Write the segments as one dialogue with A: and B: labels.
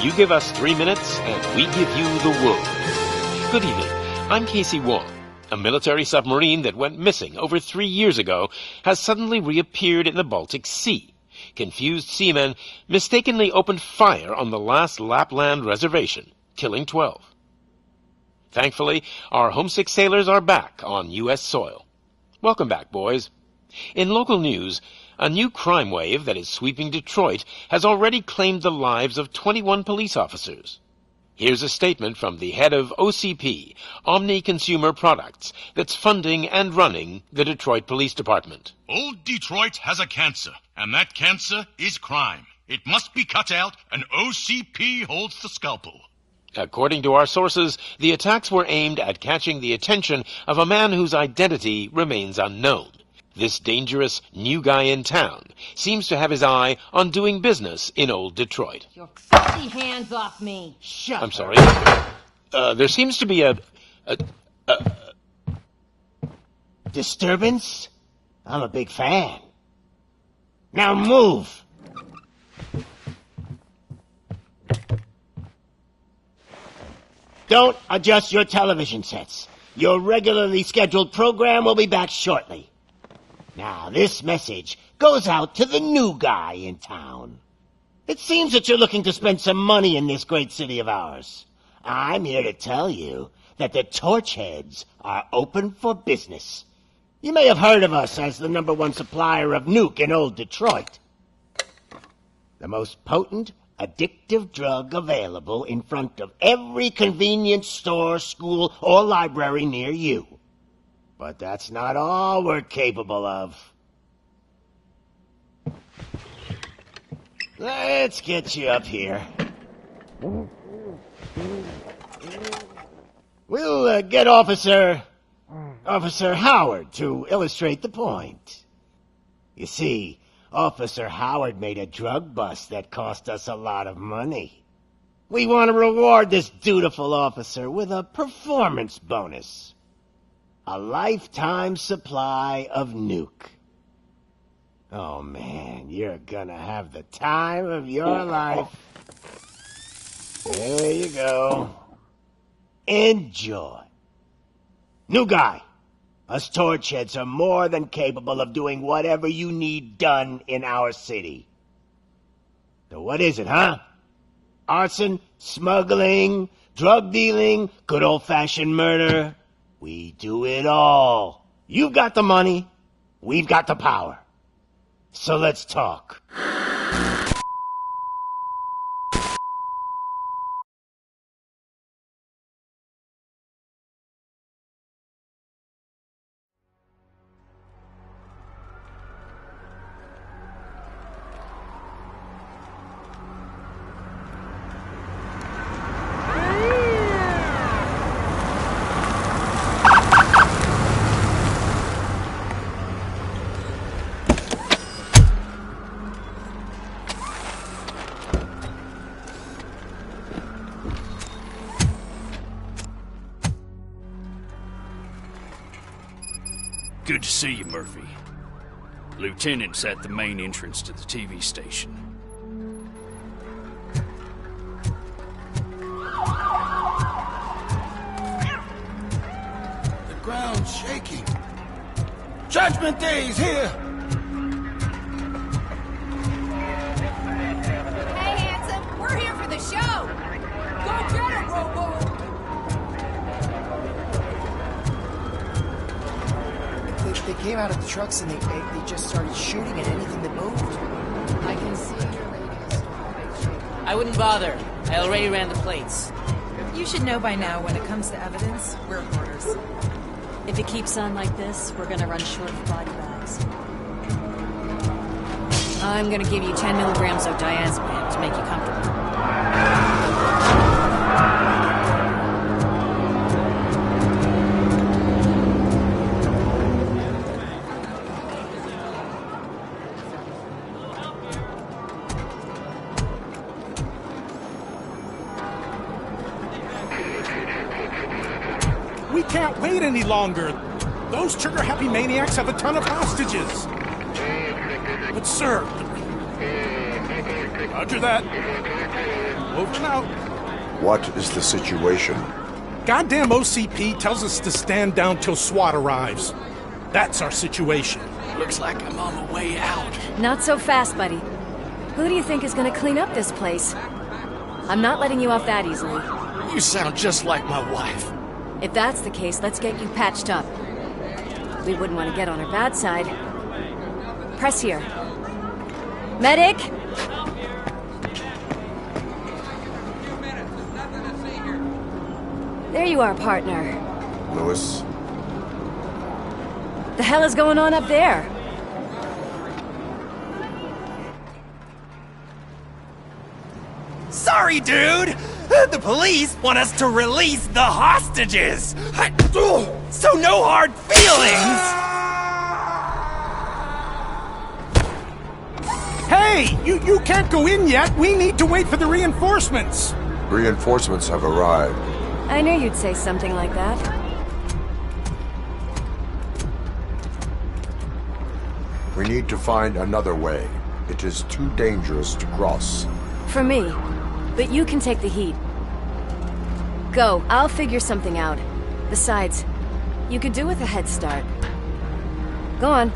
A: You give us 3 minutes, and we give you the world. Good evening. I'm Casey Wong. A military submarine that went missing over 3 years ago has suddenly reappeared in the Baltic Sea. Confused seamen mistakenly opened fire on the last Lapland reservation, killing 12. Thankfully, our homesick sailors are back on U.S. soil. Welcome back, boys. In local news, a new crime wave that is sweeping Detroit has already claimed the lives of 21 police officers. Here's a statement from the head of OCP, Omni Consumer Products, that's funding and running the Detroit Police Department.
B: Old Detroit has a cancer, and that cancer is crime. It must be cut out, and OCP holds the scalpel.
A: According to our sources, the attacks were aimed at catching the attention of a man whose identity remains unknown. This dangerous new guy in town seems to have his eye on doing business in old Detroit.
C: Your filthy hands off me! Shut
A: I'm sorry. There seems to be a
D: disturbance? I'm a big fan. Now move! Don't adjust your television sets. Your regularly scheduled program will be back shortly. Now, this message goes out to the new guy in town. It seems that you're looking to spend some money in this great city of ours. I'm here to tell you that the Torchheads are open for business. You may have heard of us as the #1 supplier of nuke in old Detroit. The most potent, addictive drug available in front of every convenience store, school, or library near you. But that's not all we're capable of. Let's get you up here. We'll get Officer Howard to illustrate the point. You see, Officer Howard made a drug bust that cost us a lot of money. We want to reward this dutiful officer with a performance bonus. A lifetime supply of nuke. Oh man, you're gonna have the time of your life. There you go. Enjoy. New guy, us Torchheads are more than capable of doing whatever you need done in our city. So what is it, huh? Arson, smuggling, drug dealing, good old-fashioned murder? We do it all. You've got the money, we've got the power. So let's talk.
E: Good to see you, Murphy. Lieutenant's at the main entrance to the TV station.
F: The ground's shaking. Judgment Day's here!
C: Hey, handsome, we're here for the show! Go get it, Robo!
G: They came out of the trucks and they just started shooting at anything that moved.
C: I can see your radius.
H: I wouldn't bother. I already ran the plates.
I: You should know by now when it comes to evidence, we're hoarders.
J: If it keeps on like this, we're gonna run short of body bags. I'm gonna give you 10 milligrams of diazepam to make you comfortable.
K: We can't wait any longer. Those trigger-happy maniacs have a ton of hostages. But, sir... Roger that. Over and out.
F: What is the situation?
K: Goddamn OCP tells us to stand down till SWAT arrives. That's our situation.
E: Looks like I'm on the way out.
J: Not so fast, buddy. Who do you think is gonna clean up this place? I'm not letting you off that easily.
E: You sound just like my wife.
J: If that's the case, let's get you patched up. We wouldn't want to get on her bad side. Press here. Medic! There you are, partner.
F: Lewis?
J: The hell is going on up there?
L: Sorry, dude! The police want us to release the hostages! So no hard feelings!
K: Hey! You can't go in yet! We need to wait for the reinforcements!
F: Reinforcements have arrived.
J: I knew you'd say something like that.
F: We need to find another way. It is too dangerous to cross.
J: For me. But you can take the heat. Go, I'll figure something out. Besides, you could do with a head start. Go on.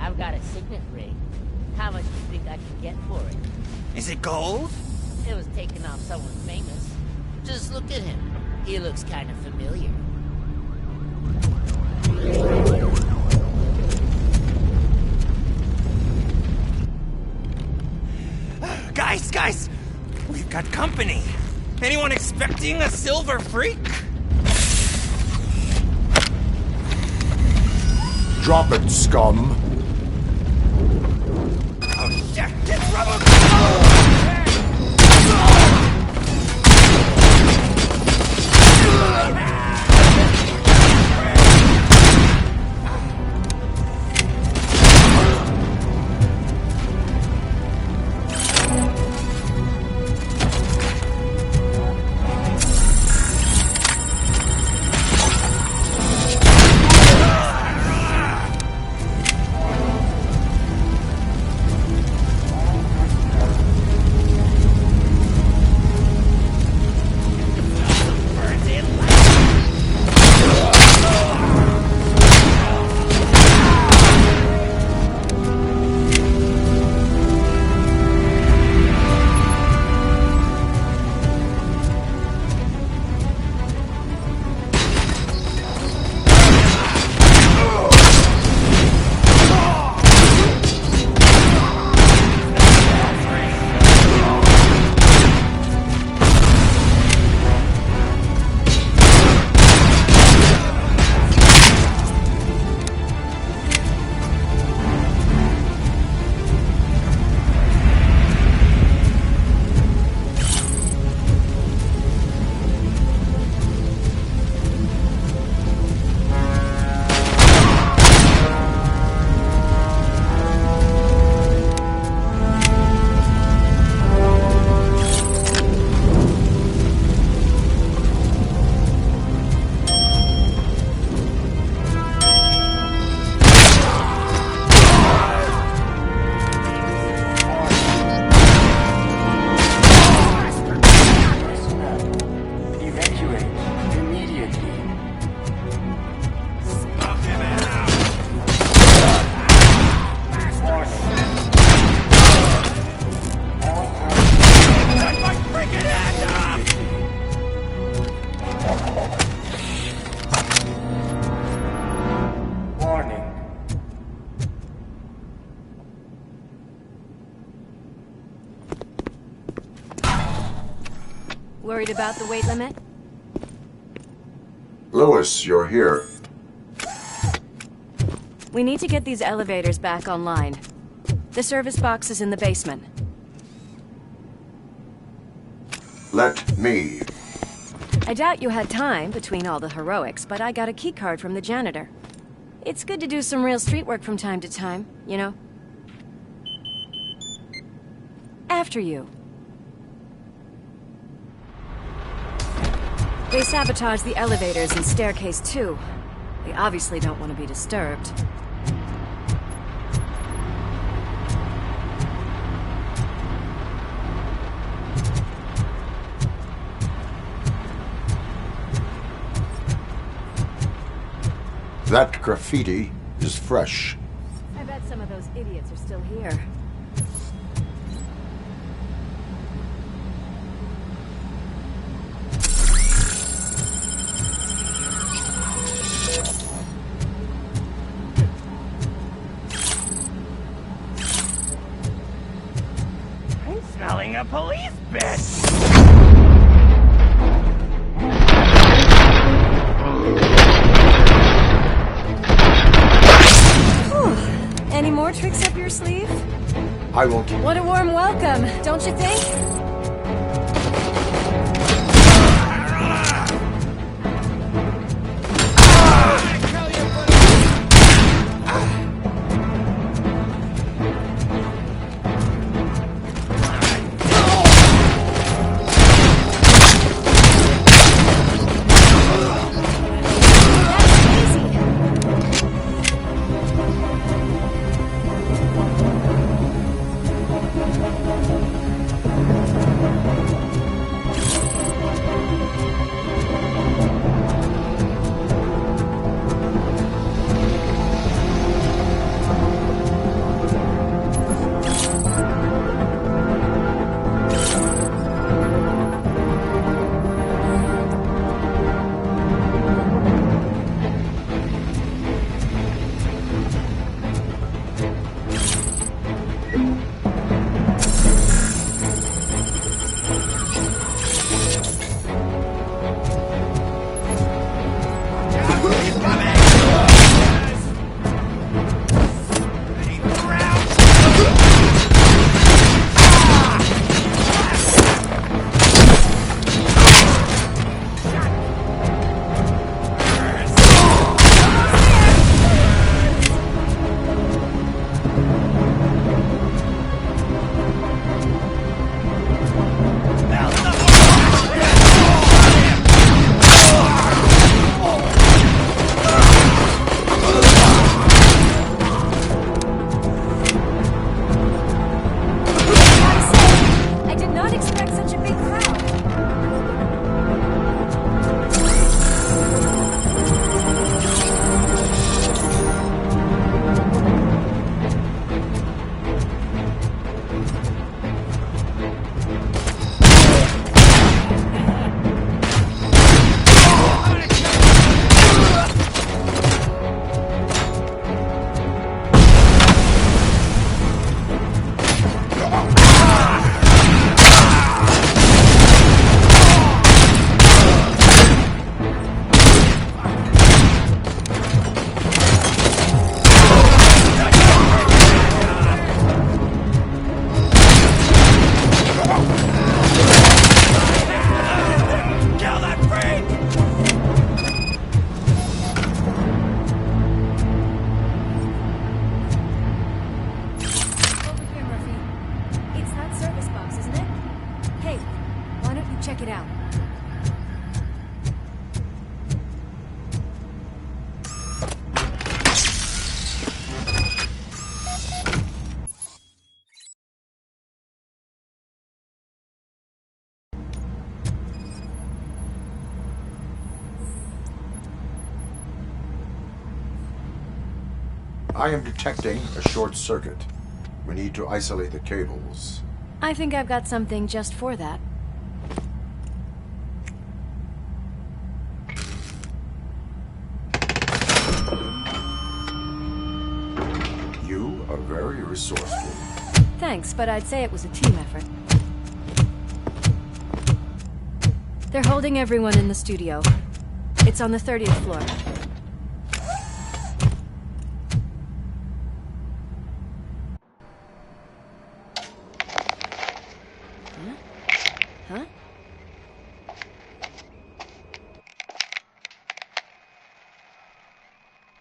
H: I've got a signet ring. How much do you think I can get for it?
L: Is it gold?
H: It was taken off someone famous. Just look at him. He looks kind of familiar.
L: Guys! We've got company. Anyone expecting a silver freak?
F: Drop it, scum.
L: Oh shit! It's Robocop!
J: Worried about the weight limit?
F: Lewis, you're here.
J: We need to get these elevators back online. The service box is in the basement.
F: Let me.
J: I doubt you had time between all the heroics, but I got a keycard from the janitor. It's good to do some real street work from time to time, you know? After you. They sabotaged the elevators and staircase too. They obviously don't want to be disturbed.
F: That graffiti is fresh.
J: I bet some of those idiots are still here.
L: I'm smelling a police bitch!
J: Any more tricks up your sleeve?
F: I won't.
J: What a warm welcome, don't you think?
F: I am detecting a short circuit. We need to isolate the cables.
J: I think I've got something just for that.
F: You are very resourceful.
J: Thanks, but I'd say it was a team effort. They're holding everyone in the studio. It's on the 30th floor. Huh?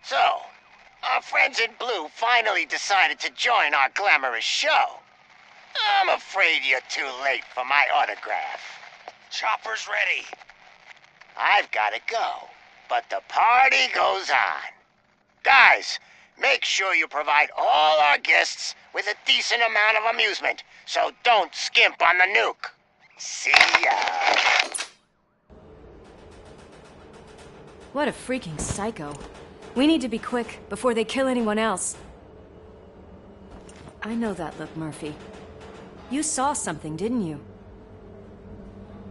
D: So, our friends in blue finally decided to join our glamorous show. I'm afraid you're too late for my autograph.
L: Chopper's ready.
D: I've gotta go. But the party goes on. Guys, make sure you provide all our guests with a decent amount of amusement, so don't skimp on the nuke. See ya.
J: What a freaking psycho. We need to be quick before they kill anyone else. I know that look, Murphy. You saw something, didn't you?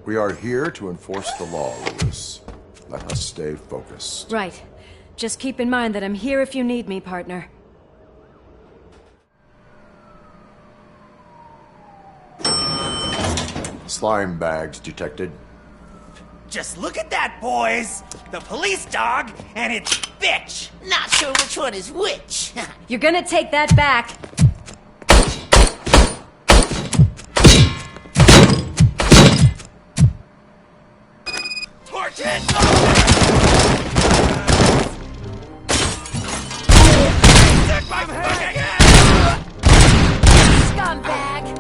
F: We are here to enforce the law, Lewis. Let us stay focused.
J: Right. Just keep in mind that I'm here if you need me, partner.
F: Slime bags detected.
L: Just look at that, boys! The police dog and its bitch!
H: Not sure which one is which.
J: You're gonna take that back.
L: Torch it! Stick my fucking ass!
J: Scumbag!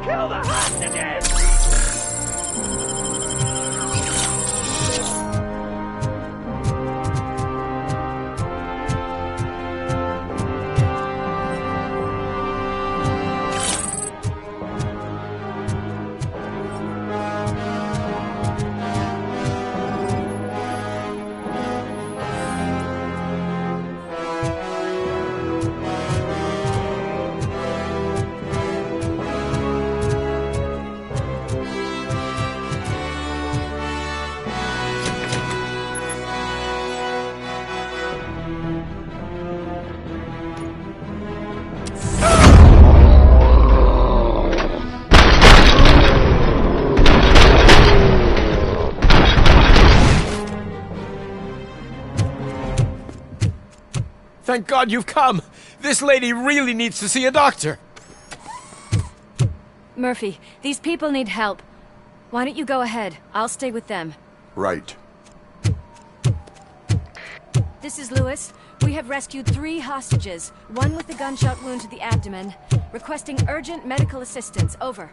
L: Kill the hostages!
M: Thank God you've come! This lady really needs to see a doctor!
J: Murphy, these people need help. Why don't you go ahead? I'll stay with them.
F: Right.
J: This is Lewis. We have rescued 3 hostages, one with a gunshot wound to the abdomen. Requesting urgent medical assistance. Over.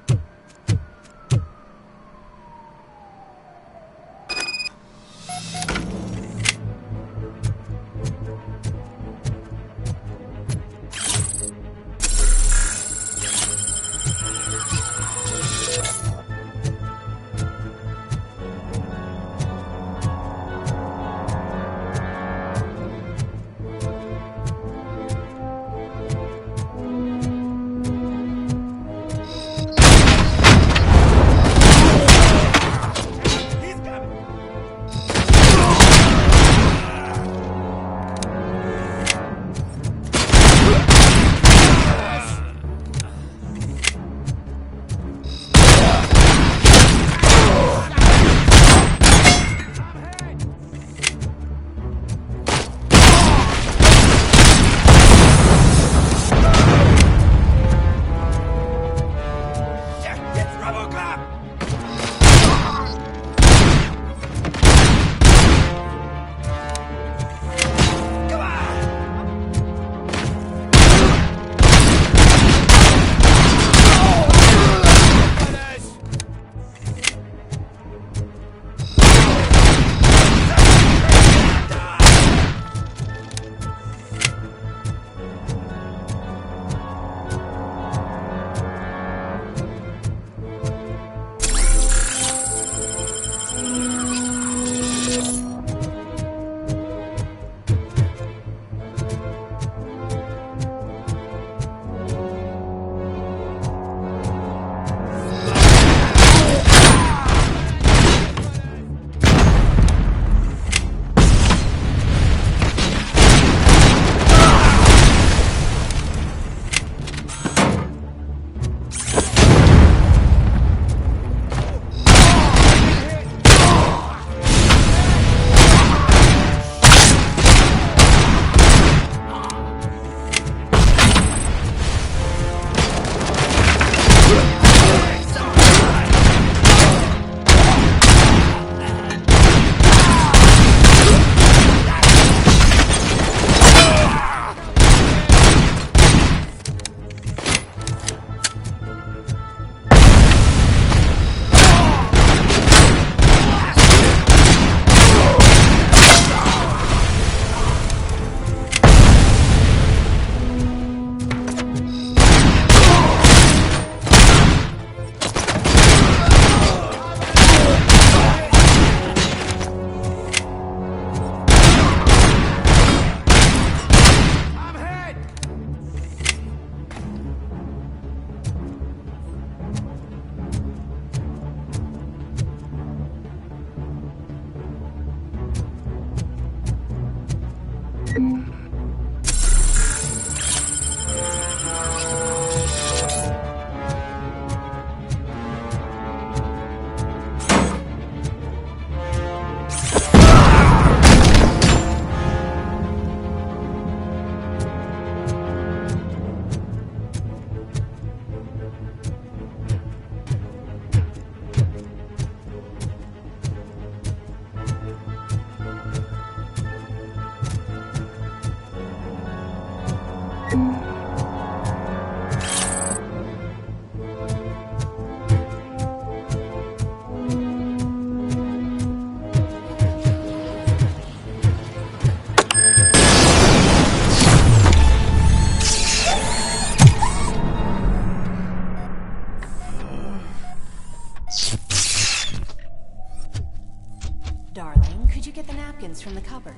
I: Darling, could you get the napkins from the cupboard?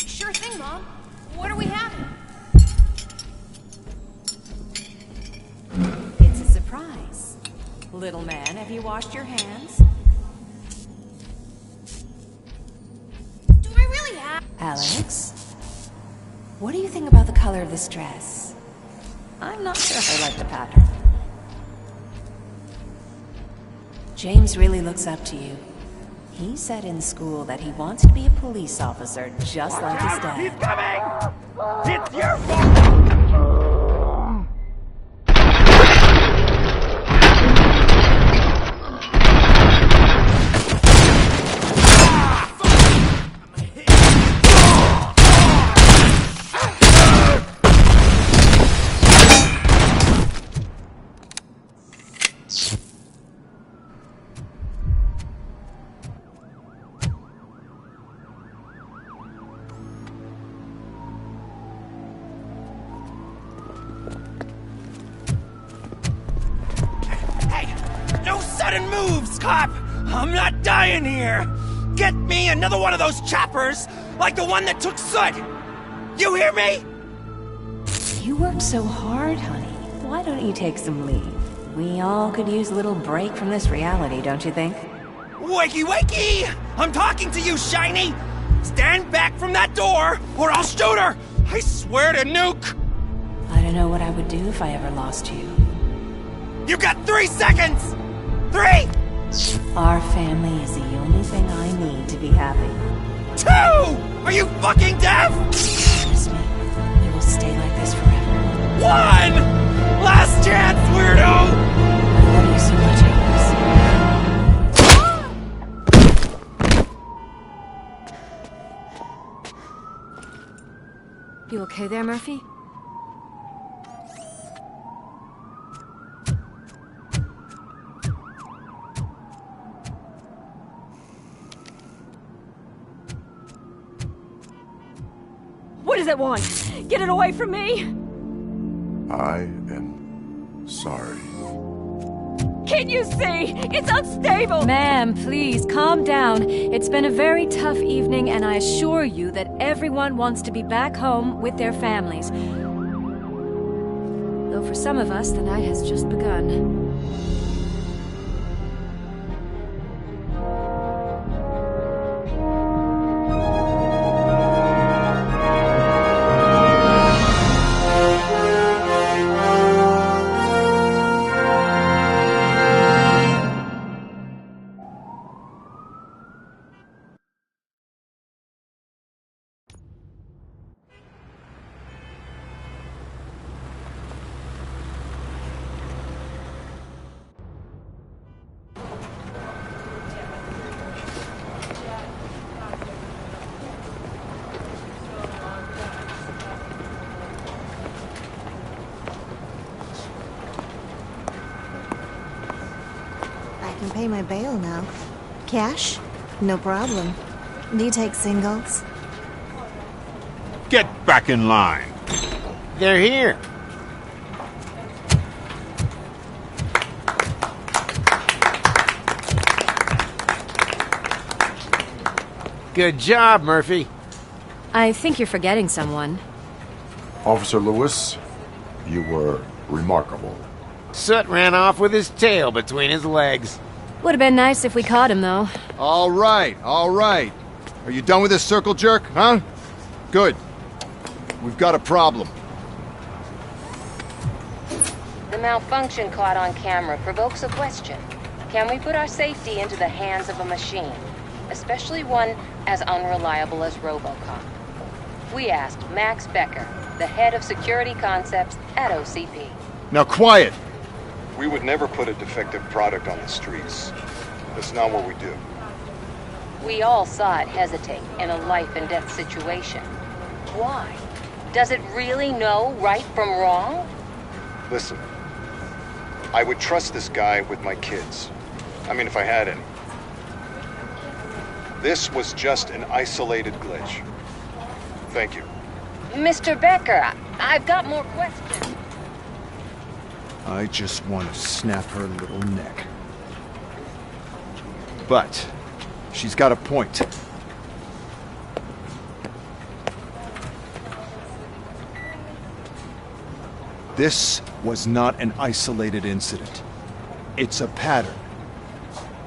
C: Sure thing, Mom. What are we having?
I: It's a surprise. Little man, have you washed your hands?
C: Do I really have...
I: Alex? What do you think about the color of this dress? I'm not sure if I like the pattern. James really looks up to you. He said in school that he wants to be a police officer just like his dad.
L: He's coming! It's your fault! Sudden moves, cop! I'm not dying here! Get me another one of those choppers, like the one that took Soot! You hear me?
I: You worked so hard, honey. Why don't you take some leave? We all could use a little break from this reality, don't you think?
L: Wakey wakey! I'm talking to you, Shiny! Stand back from that door, or I'll shoot her! I swear to nuke!
I: I don't know what I would do if I ever lost you.
L: You got 3 seconds! 3!
I: Our family is the only thing I need to be happy.
L: 2! Are you fucking deaf?
I: Promise me, we will stay like this forever.
L: 1! Last chance, weirdo!
I: I love you so much, Alex.
J: You okay there, Murphy?
N: What does it want? Get it away from me!
F: I am sorry.
N: Can't you see? It's unstable!
J: Ma'am, please, calm down. It's been a very tough evening, and I assure you that everyone wants to be back home with their families. Though for some of us, the night has just begun.
O: I can pay my bail now. Cash? No problem. Do you take singles?
P: Get back in line.
D: They're here. Good job, Murphy.
J: I think you're forgetting someone.
F: Officer Lewis, you were remarkable.
D: Soot ran off with his tail between his legs.
J: Would have been nice if we caught him, though.
Q: All right, all right.
F: Are you done with this circle jerk, huh? Good. We've got a problem.
Q: The malfunction caught on camera provokes a question. Can we put our safety into the hands of a machine, especially one as unreliable as Robocop? We asked Max Becker, the head of security concepts at OCP.
F: Now quiet!
R: We would never put a defective product on the streets. That's not what we do.
Q: We all saw it hesitate in a life and death situation. Why? Does it really know right from wrong?
R: Listen, I would trust this guy with my kids. I mean, if I had any. This was just an isolated glitch. Thank you.
Q: Mr. Becker, I've got more questions.
F: I just want to snap her little neck. But she's got a point. This was not an isolated incident. It's a pattern.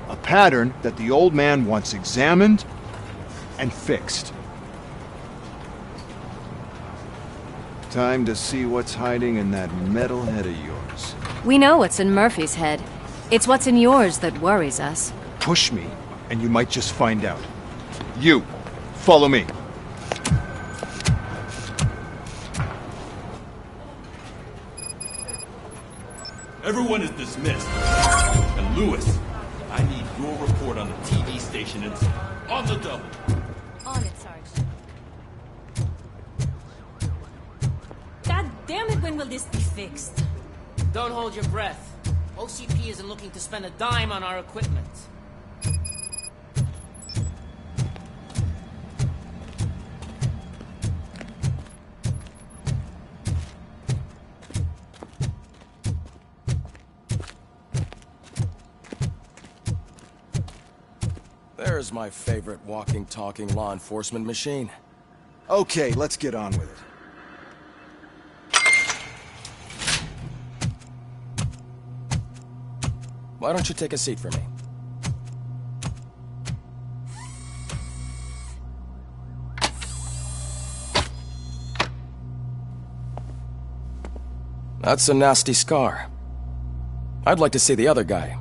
F: A pattern that the old man wants examined and fixed. Time to see what's hiding in that metal head of yours.
J: We know what's in Murphy's head. It's what's in yours that worries us.
F: Push me, and you might just find out. You, follow me.
S: Everyone is dismissed. And Lewis, I need your report on the TV station incident. On the double.
N: On it, Sarge. God damn it, when will this be fixed?
H: Don't hold your breath. OCP isn't looking to spend a dime on our equipment.
L: There's my favorite walking, talking law enforcement machine.
F: Okay, let's get on with it.
L: Why don't you take a seat for me? That's a nasty scar. I'd like to see the other guy.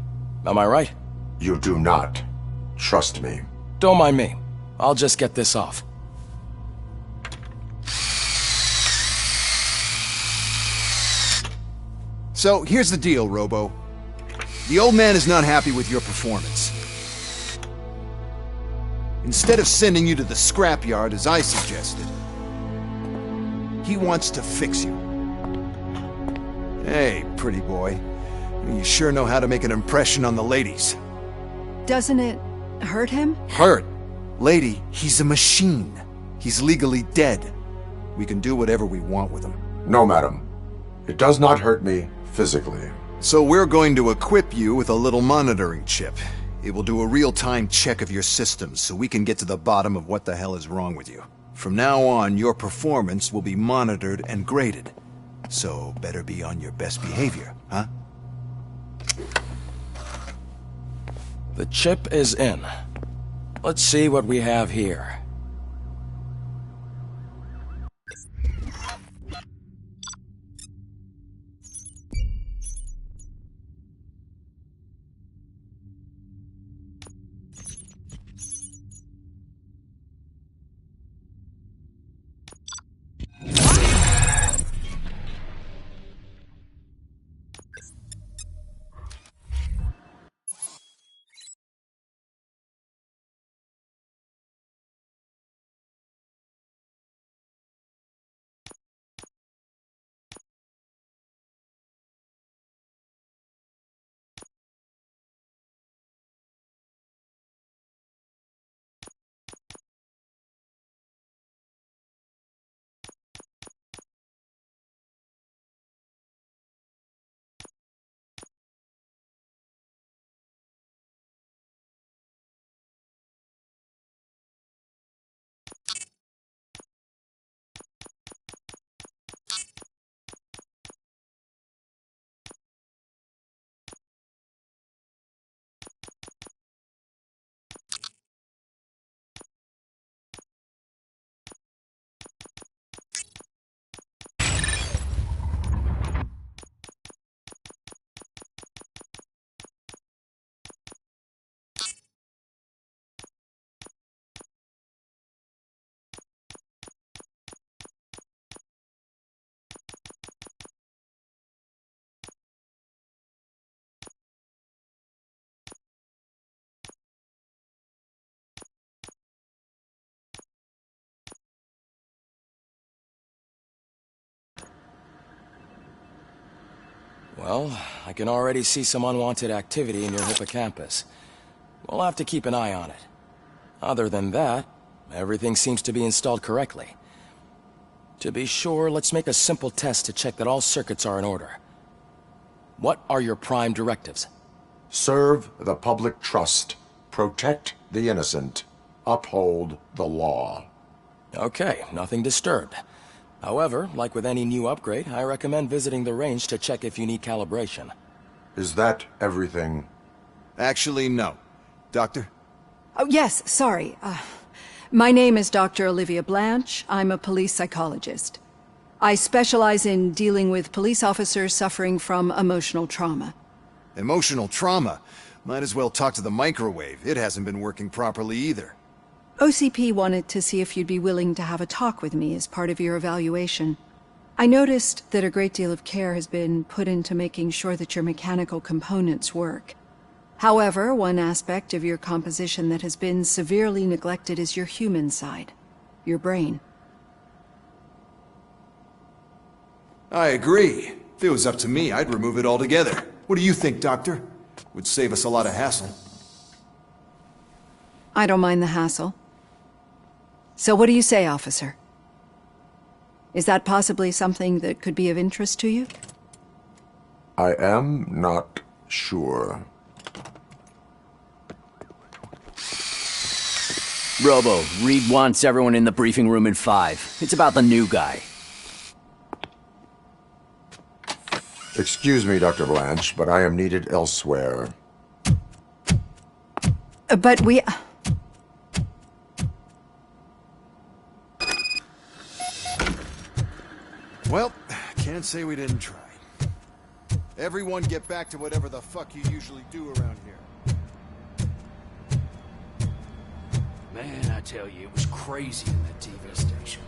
L: Am I right?
F: You do not. Trust me.
L: Don't mind me. I'll just get this off.
F: So, here's the deal, Robo. The old man is not happy with your performance. Instead of sending you to the scrapyard as I suggested, he wants to fix you. Hey, pretty boy. You sure know how to make an impression on the ladies.
T: Doesn't it hurt him?
F: Hurt? Lady, he's a machine. He's legally dead. We can do whatever we want with him.
U: No, madam. It does not hurt me physically.
F: So we're going to equip you with a little monitoring chip. It will do a real-time check of your systems so we can get to the bottom of what the hell is wrong with you. From now on, your performance will be monitored and graded. So better be on your best behavior, huh?
L: The chip is in. Let's see what we have here.
B: Well, I can already see some unwanted activity in your hippocampus. We'll have to keep an eye on it. Other than that, everything seems to be installed correctly. To be sure, let's make a simple test to check that all circuits are in order. What are your prime directives?
U: Serve the public trust. Protect the innocent. Uphold the law.
B: Okay, nothing disturbed. However, like with any new upgrade, I recommend visiting the range to check if you need calibration.
U: Is that everything?
F: Actually, no. Doctor?
T: Oh, yes, sorry. My name is Dr. Olivia Blanche. I'm a police psychologist. I specialize in dealing with police officers suffering from emotional trauma.
F: Emotional trauma? Might as well talk to the microwave. It hasn't been working properly either.
T: OCP wanted to see if you'd be willing to have a talk with me as part of your evaluation. I noticed that a great deal of care has been put into making sure that your mechanical components work. However, one aspect of your composition that has been severely neglected is your human side, your brain.
F: I agree. If it was up to me, I'd remove it altogether. What do you think, Doctor? Would save us a lot of hassle.
T: I don't mind the hassle. So what do you say, officer? Is that possibly something that could be of interest to you?
U: I am not sure.
V: Robo, Reed wants everyone in the briefing room in 5. It's about the new guy.
U: Excuse me, Dr. Blanche, but I am needed elsewhere.
T: But we...
F: Well, can't say we didn't try. Everyone get back to whatever the fuck you usually do around here.
E: Man, I tell you, it was crazy in that TV station.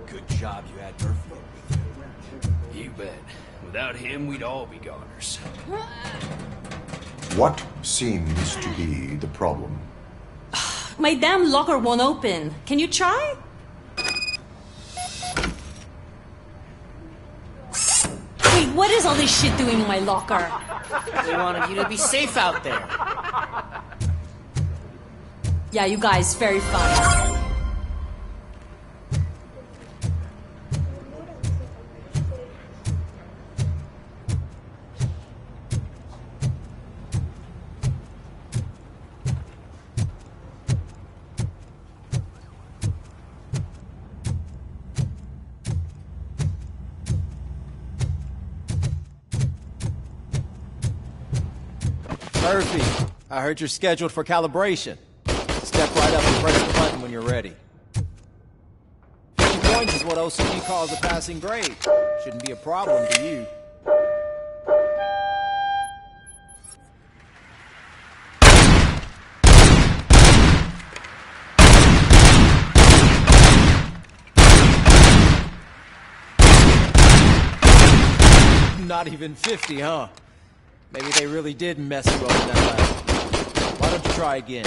E: Good job you had Murphy with you. You bet. Without him, we'd all be goners.
U: What seems to be the problem?
W: My damn locker won't open. Can you try? Wait, what is all this shit doing in my locker?
H: They wanted you to be safe out there.
W: Yeah, you guys, very funny.
X: Murphy, I heard you're scheduled for calibration. Step right up and press the button when you're ready. 50 points is what OCP calls a passing grade. Shouldn't be a problem to you. Not even 50, huh? Maybe they really did mess you up in that lab. Why don't you try again?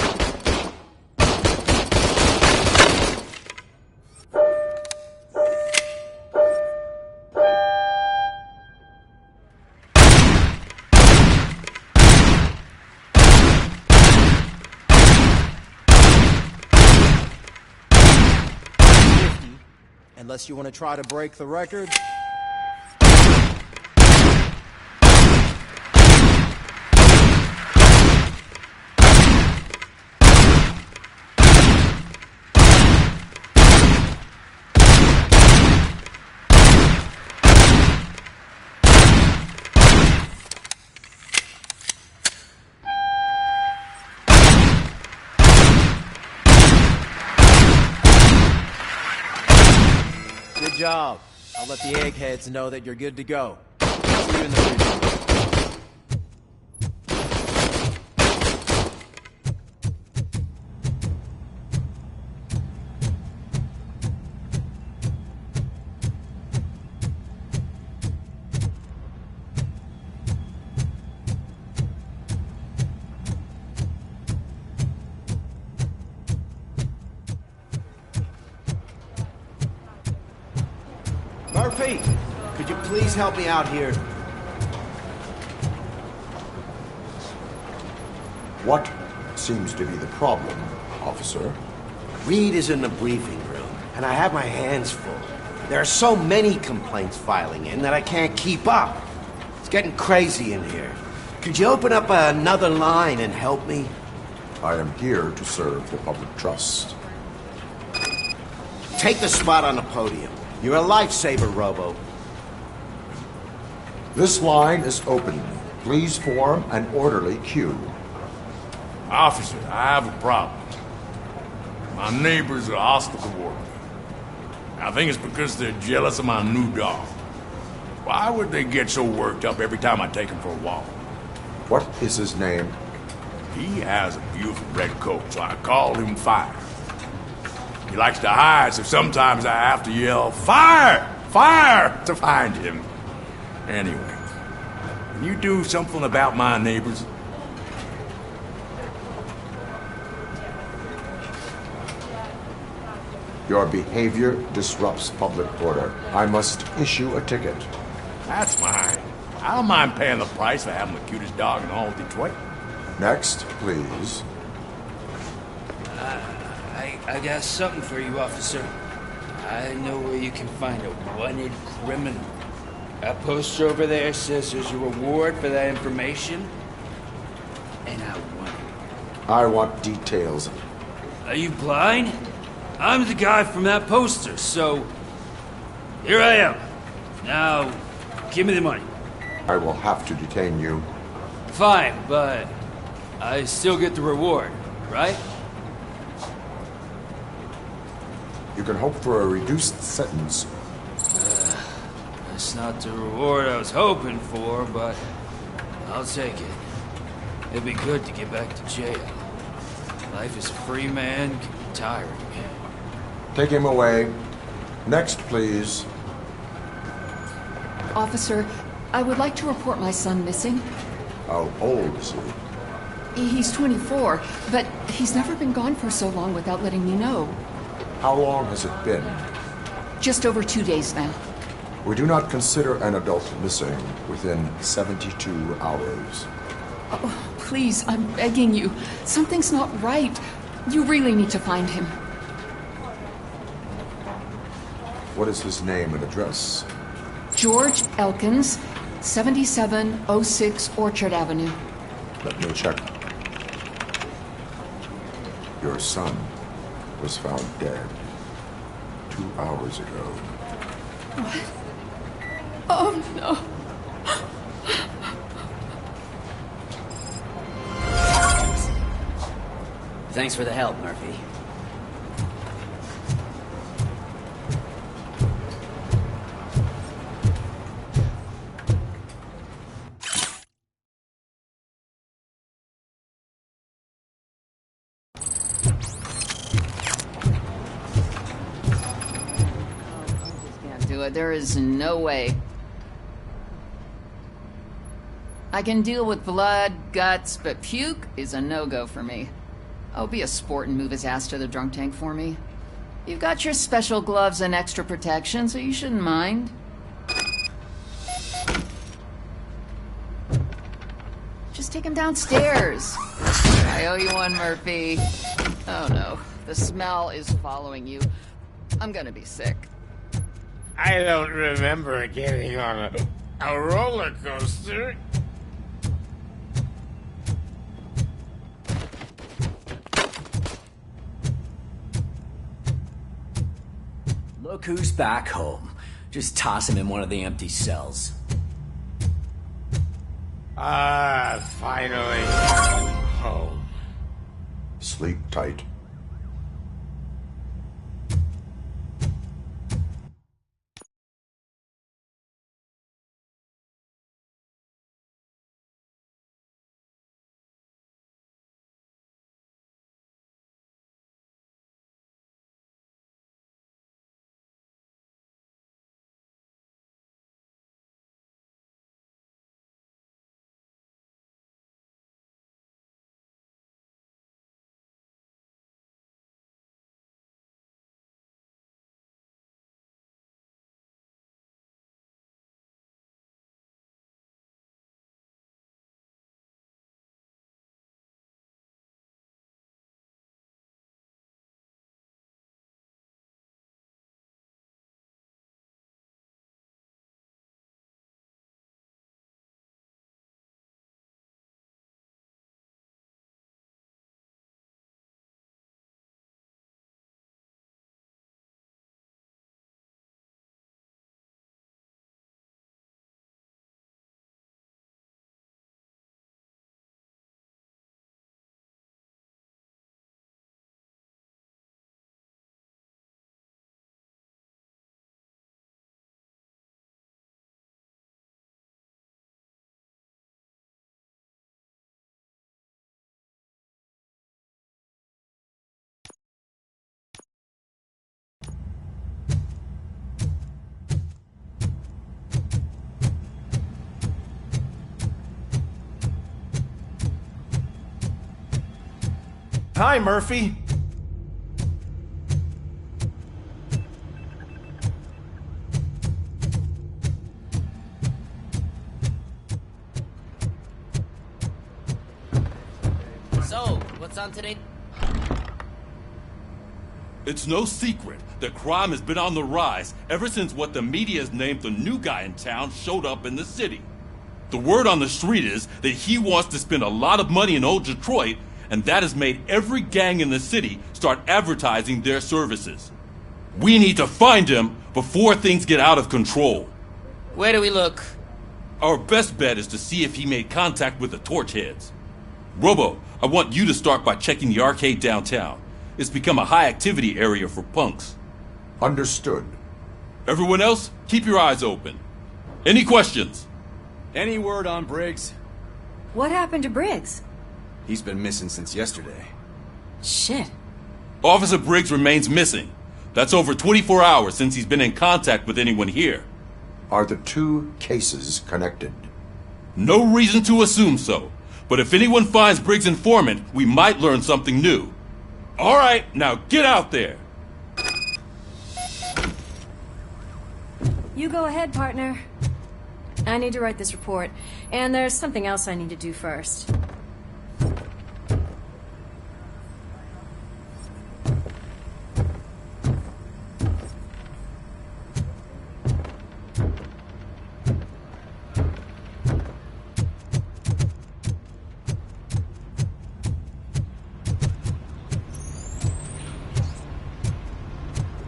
X: Unless you want to try to break the record. Good job. I'll let the eggheads know that you're good to go. See you in the future. Murphy, could you please help me out here?
U: What seems to be the problem, officer?
D: Reed is in the briefing room, and I have my hands full. There are so many complaints filing in that I can't keep up. It's getting crazy in here. Could you open up another line and help me?
U: I am here to serve the public trust.
D: Take the spot on the podium. You're a lifesaver, Robo.
U: This line is open. Please form an orderly queue.
S: Officer, I have a problem. My neighbors are hostile toward me. I think it's because they're jealous of my new dog. Why would they get so worked up every time I take him for a walk?
U: What is his name?
S: He has a beautiful red coat, so I call him Fire. He likes to hide, so sometimes I have to yell, "Fire! Fire!" to find him. Anyway, can you do something about my neighbors?
U: Your behavior disrupts public order. I must issue a ticket.
S: That's fine. I don't mind paying the price for having the cutest dog in all of Detroit.
U: Next, please.
E: I got something for you, officer. I know where you can find a wanted criminal. That poster over there says there's a reward for that information, and I want it.
U: I want details.
E: Are you blind? I'm the guy from that poster, so here I am. Now, give me the money.
U: I will have to detain you.
E: Fine, but I still get the reward, right?
U: You can hope for a reduced sentence.
E: That's not the reward I was hoping for, but I'll take it. It'd be good to get back to jail. Life as a free man can be tiring.
U: Take him away. Next, please.
T: Officer, I would like to report my son missing.
U: How old is he?
T: He's 24, but he's never been gone for so long without letting me know.
U: How long has it been?
T: Just over 2 days now.
U: We do not consider an adult missing within 72 hours.
T: Oh, please, I'm begging you. Something's not right. You really need to find him.
U: What is his name and address?
T: George Elkins, 7706 Orchard Avenue.
U: Let me check. Your son was found dead 2 hours ago.
T: What? Oh, no.
V: Thanks for the help, Murphy.
A: There is no way. I can deal with blood, guts, but puke is a no-go for me. I'll be a sport and move his ass to the drunk tank for me. You've got your special gloves and extra protection, so you shouldn't mind. Just take him downstairs. I owe you one, Murphy. Oh no, the smell is following you. I'm gonna be sick.
G: I don't remember getting on a roller coaster.
V: Look who's back home. Just toss him in one of the empty cells.
G: Finally. Home.
U: Sleep tight.
X: Hi, Murphy.
H: So, what's on today?
C: It's no secret that crime has been on the rise ever since what the media has named the new guy in town showed up in the city. The word on the street is that he wants to spend a lot of money in old Detroit, and that has made every gang in the city start advertising their services. We need to find him before things get out of control.
H: Where do we look?
C: Our best bet is to see if he made contact with the Torchheads. Robo, I want you to start by checking the arcade downtown. It's become a high-activity area for punks.
U: Understood.
C: Everyone else, keep your eyes open. Any questions?
X: Any word on Briggs?
J: What happened to Briggs?
X: He's been missing since yesterday.
J: Shit.
C: Officer Briggs remains missing. That's over 24 hours since he's been in contact with anyone here.
U: Are the two cases connected?
C: No reason to assume so. But if anyone finds Briggs' informant, we might learn something new. All right, now get out there.
J: You go ahead, partner. I need to write this report, and there's something else I need to do first.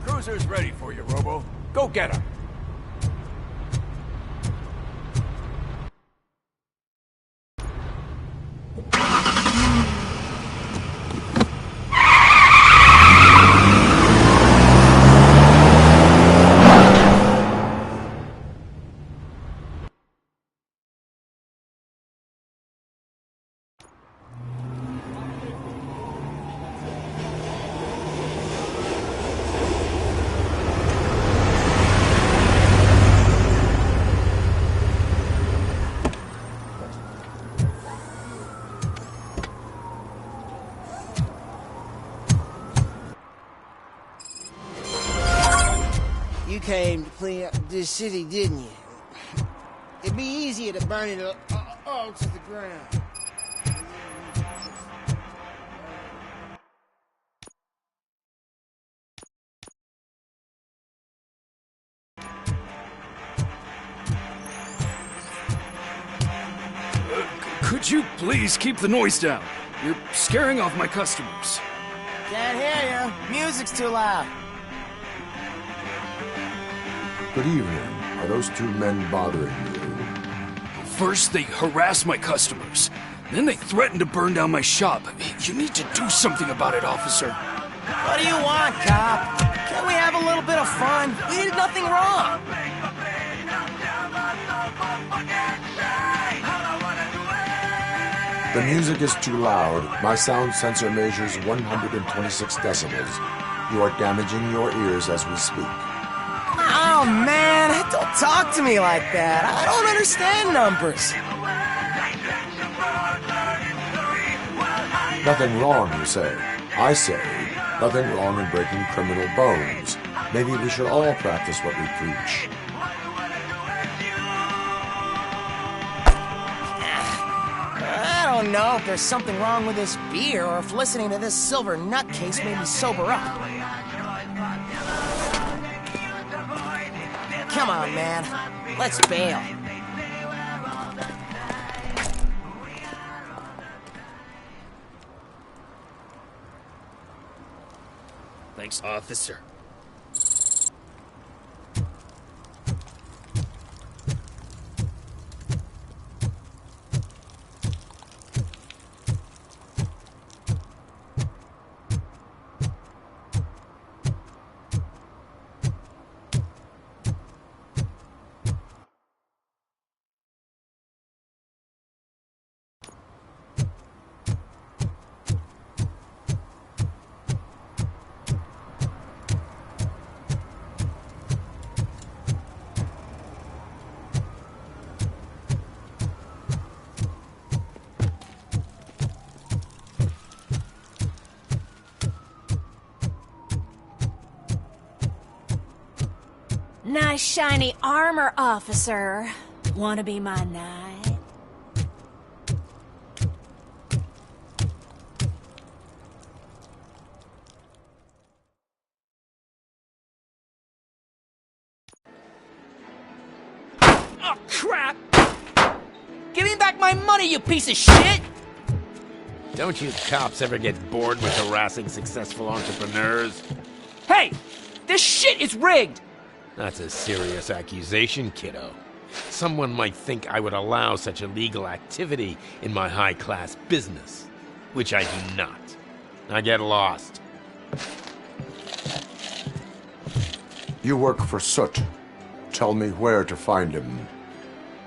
S: The cruiser's ready for you, Robo. Go get her.
I: You came to clean up this city, didn't you? It'd be easier to burn it all to the ground.
K: Could you please keep the noise down? You're scaring off my customers.
I: Can't hear you. Music's too loud.
U: Good evening. Are those two men bothering you?
K: First, they harass my customers. Then they threaten to burn down my shop. You need to do something about it, officer.
I: What do you want, cop? Can't we have a little bit of fun? We did nothing wrong.
U: The music is too loud. My sound sensor measures 126 decibels. You are damaging your ears as we speak.
I: Oh, man, don't talk to me like that. I don't understand numbers.
U: Nothing wrong, you say. I say, nothing wrong in breaking criminal bones. Maybe we should all practice what we preach.
I: I don't know if there's something wrong with this beer or if listening to this silver nutcase made me sober up. Come on, man. Let's bail.
K: Thanks, officer.
H: Nice shiny armor, officer. Wanna be my knight?
L: Oh, crap! Give me back my money, you piece of shit!
G: Don't you cops ever get bored with harassing successful entrepreneurs?
L: Hey! This shit is rigged!
G: That's a serious accusation, kiddo. Someone might think I would allow such illegal activity in my high-class business, which I do not. Now get lost.
U: You work for Soot. Tell me where to find him.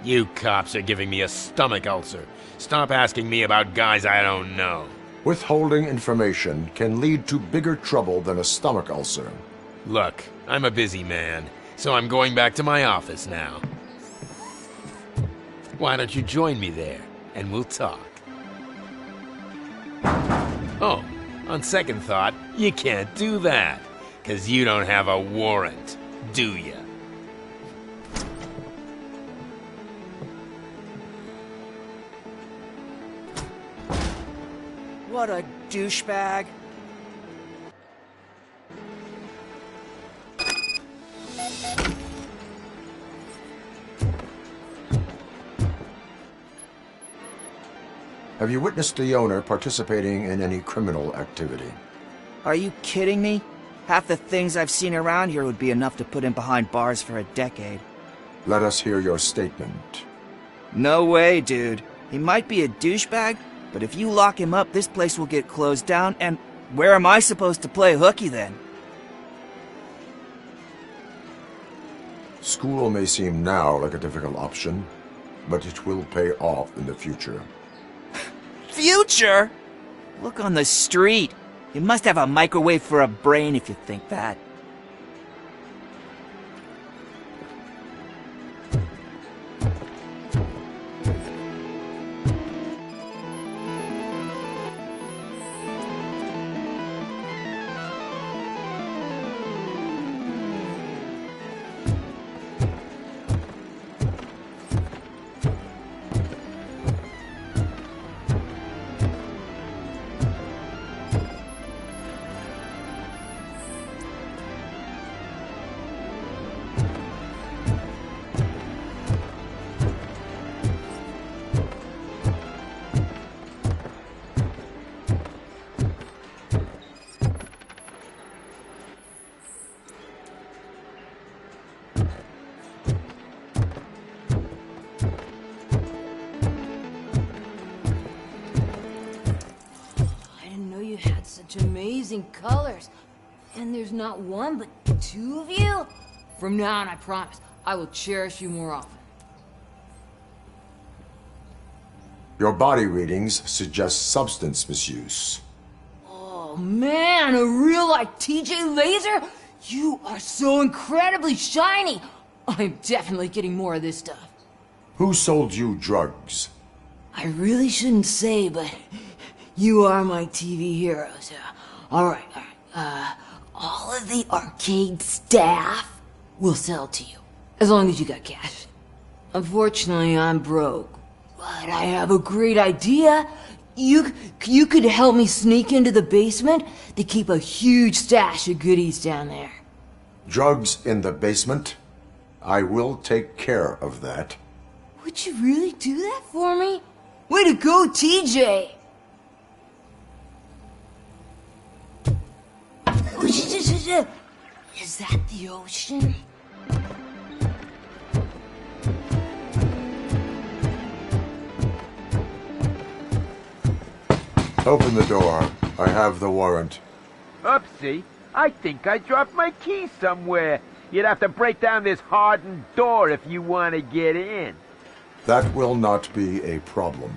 G: You cops are giving me a stomach ulcer. Stop asking me about guys I don't know.
U: Withholding information can lead to bigger trouble than a stomach ulcer.
G: Look, I'm a busy man, so I'm going back to my office now. Why don't you join me there, and we'll talk. Oh, on second thought, you can't do that, 'cause you don't have a warrant, do ya?
L: What a douchebag.
U: Have you witnessed the owner participating in any criminal activity?
M: Are you kidding me? Half the things I've seen around here would be enough to put him behind bars for a decade.
U: Let us hear your statement.
M: No way, dude. He might be a douchebag, but if you lock him up, this place will get closed down, and where am I supposed to play hooky then?
U: School may seem now like a difficult option, but it will pay off in the future.
M: Future? Look on the street. You must have a microwave for a brain if you think that.
O: Amazing colors. And there's not one, but two of you? From now on, I promise, I will cherish you more often.
U: Your body readings suggest substance misuse.
O: Oh man, a real like TJ Laser? You are so incredibly shiny. I'm definitely getting more of this stuff.
U: Who sold you drugs?
O: I really shouldn't say, but you are my TV heroes. Alright. All of the arcade staff will sell to you, as long as you got cash. Unfortunately, I'm broke, but I have a great idea. You could help me sneak into the basement to keep a huge stash of goodies down there.
U: Drugs in the basement? I will take care of that.
O: Would you really do that for me? Way to go, TJ! Is that the ocean?
U: Open the door. I have the warrant.
P: Oopsie. I think I dropped my key somewhere. You'd have to break down this hardened door if you want to get in.
U: That will not be a problem.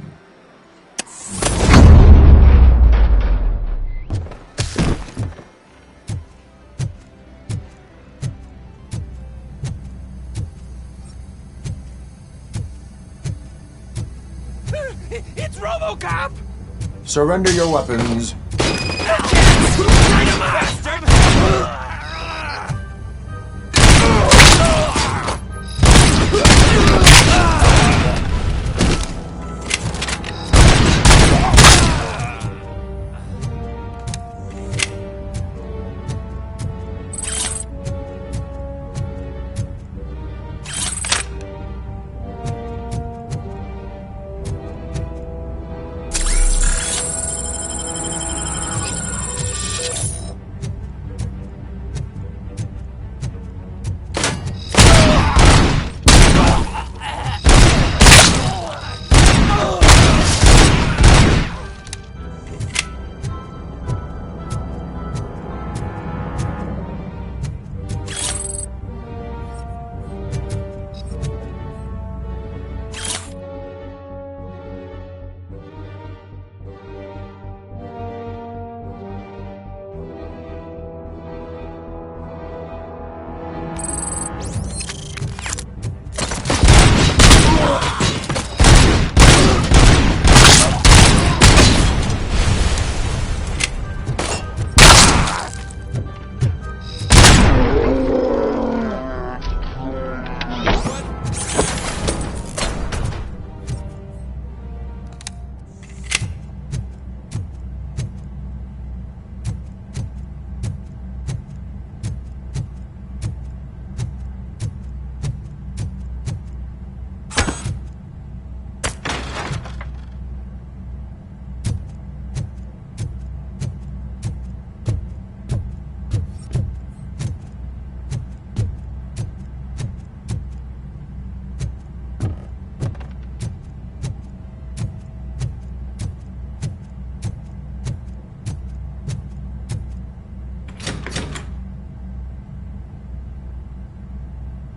L: It's Robocop!
U: Surrender your weapons.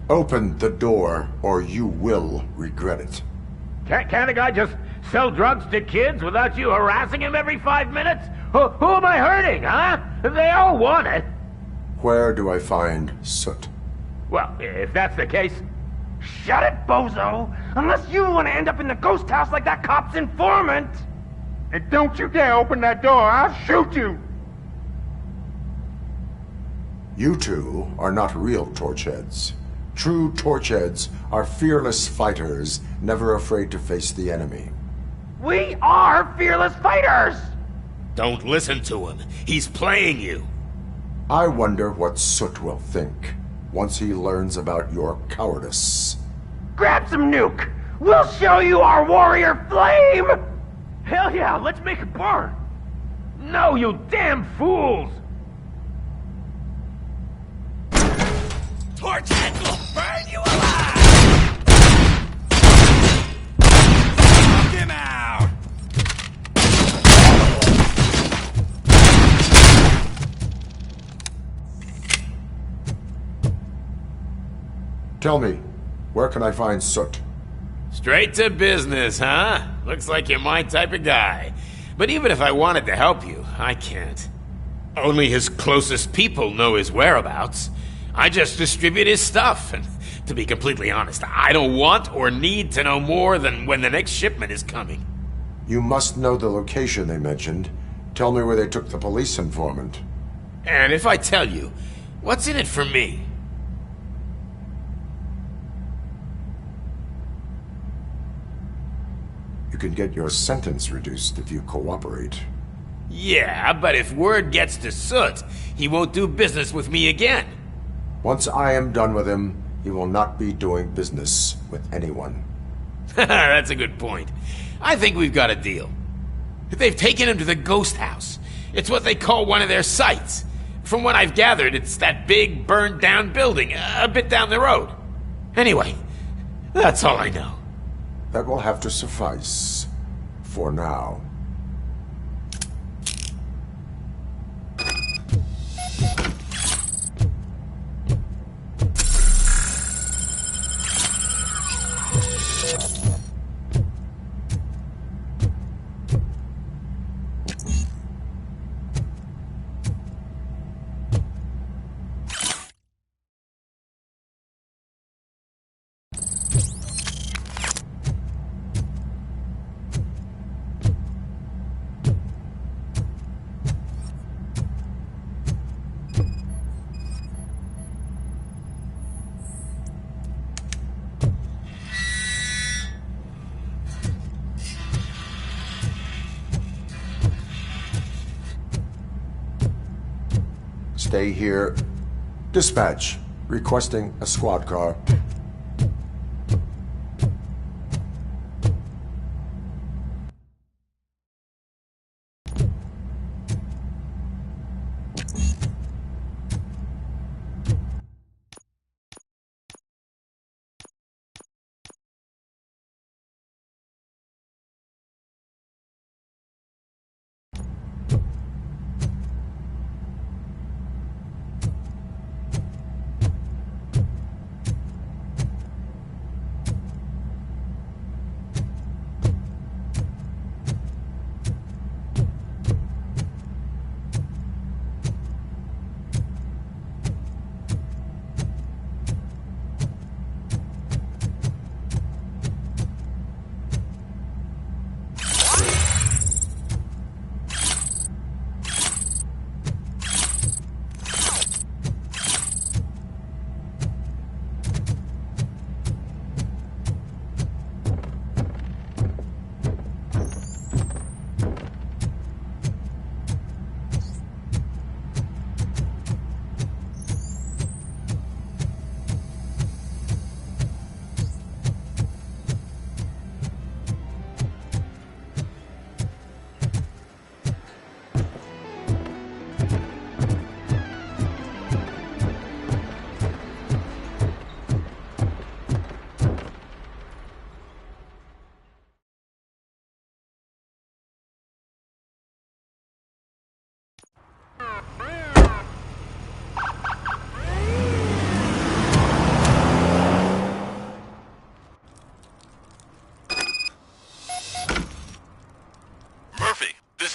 U: Open the door, or you will regret it.
P: Can't a guy just sell drugs to kids without you harassing him every 5 minutes? Who am I hurting, huh? They all want it.
U: Where do I find Soot?
P: Well, if that's the case, shut it, bozo! Unless you want to end up in the ghost house like that cop's informant! And don't you dare open that door, I'll shoot you!
U: You two are not real torchheads. True torchheads are fearless fighters, never afraid to face the enemy.
P: We are fearless fighters!
G: Don't listen to him. He's playing you.
U: I wonder what Soot will think once he learns about your cowardice.
P: Grab some nuke! We'll show you our warrior flame! Hell yeah, let's make it burn! No, you damn fools!
L: Torchhead will burn you alive! Knock him out!
U: Tell me, where can I find Soot?
G: Straight to business, huh? Looks like you're my type of guy. But even if I wanted to help you, I can't. Only his closest people know his whereabouts. I just distribute his stuff, and to be completely honest, I don't want or need to know more than when the next shipment is coming.
U: You must know the location they mentioned. Tell me where they took the police informant.
G: And if I tell you, what's in it for me?
U: You can get your sentence reduced if you cooperate.
G: Yeah, but if word gets to Soot, he won't do business with me again.
U: Once I am done with him, he will not be doing business with anyone.
G: That's a good point. I think we've got a deal. They've taken him to the ghost house. It's what they call one of their sites. From what I've gathered, it's that big, burned-down building, a bit down the road. Anyway, that's all I know.
U: That will have to suffice. For now. Stay here. Dispatch. Requesting a squad car.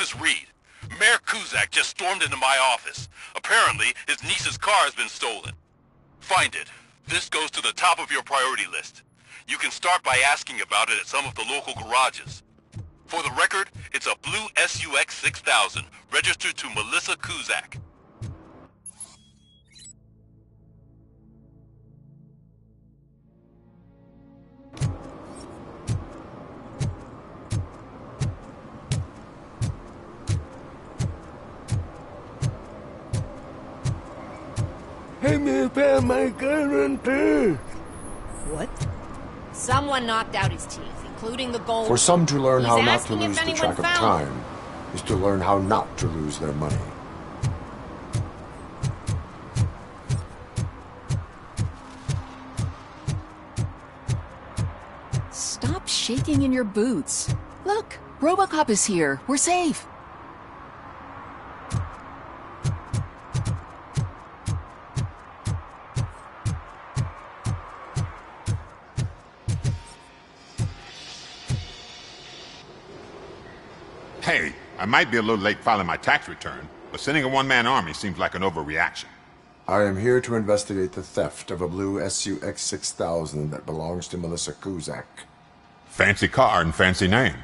C: This is Reed. Mayor Kuzak just stormed into my office. Apparently, his niece's car has been stolen. Find it. This goes to the top of your priority list. You can start by asking about it at some of the local garages. For the record, it's a blue SUX 6000, registered to Melissa Kuzak.
H: What? Someone knocked out his teeth, including the gold.
U: For some to learn
H: He's
U: how not to
H: asking if
U: lose the
H: anyone
U: track of
H: found
U: time is to learn how not to lose their money.
A: Stop shaking in your boots. Look, Robocop is here. We're safe.
S: Hey, I might be a little late filing my tax return, but sending a one-man army seems like an overreaction.
U: I am here to investigate the theft of a blue SUX 6000 that belongs to Melissa Kuzak.
S: Fancy car and fancy name.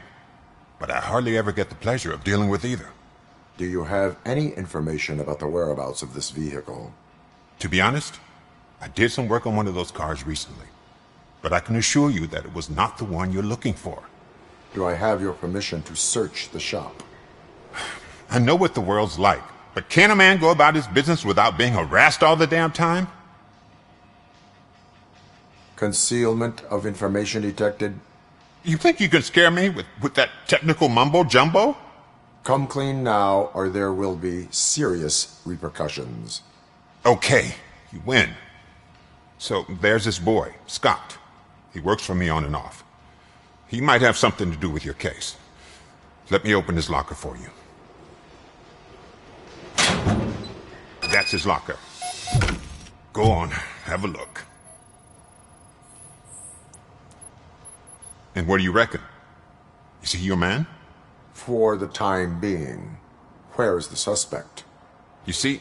S: But I hardly ever get the pleasure of dealing with either.
U: Do you have any information about the whereabouts of this vehicle?
S: To be honest, I did some work on one of those cars recently. But I can assure you that it was not the one you're looking for.
U: Do I have your permission to search the shop?
S: I know what the world's like, but can a man go about his business without being harassed all the damn time?
U: Concealment of information detected?
S: You think you can scare me with that technical mumbo-jumbo?
U: Come clean now, or there will be serious repercussions.
S: Okay, you win. So there's this boy, Scott. He works for me on and off. He might have something to do with your case. Let me open his locker for you. That's his locker. Go on, have a look. And what do you reckon? Is he your man?
U: For the time being. Where is the suspect?
S: You see,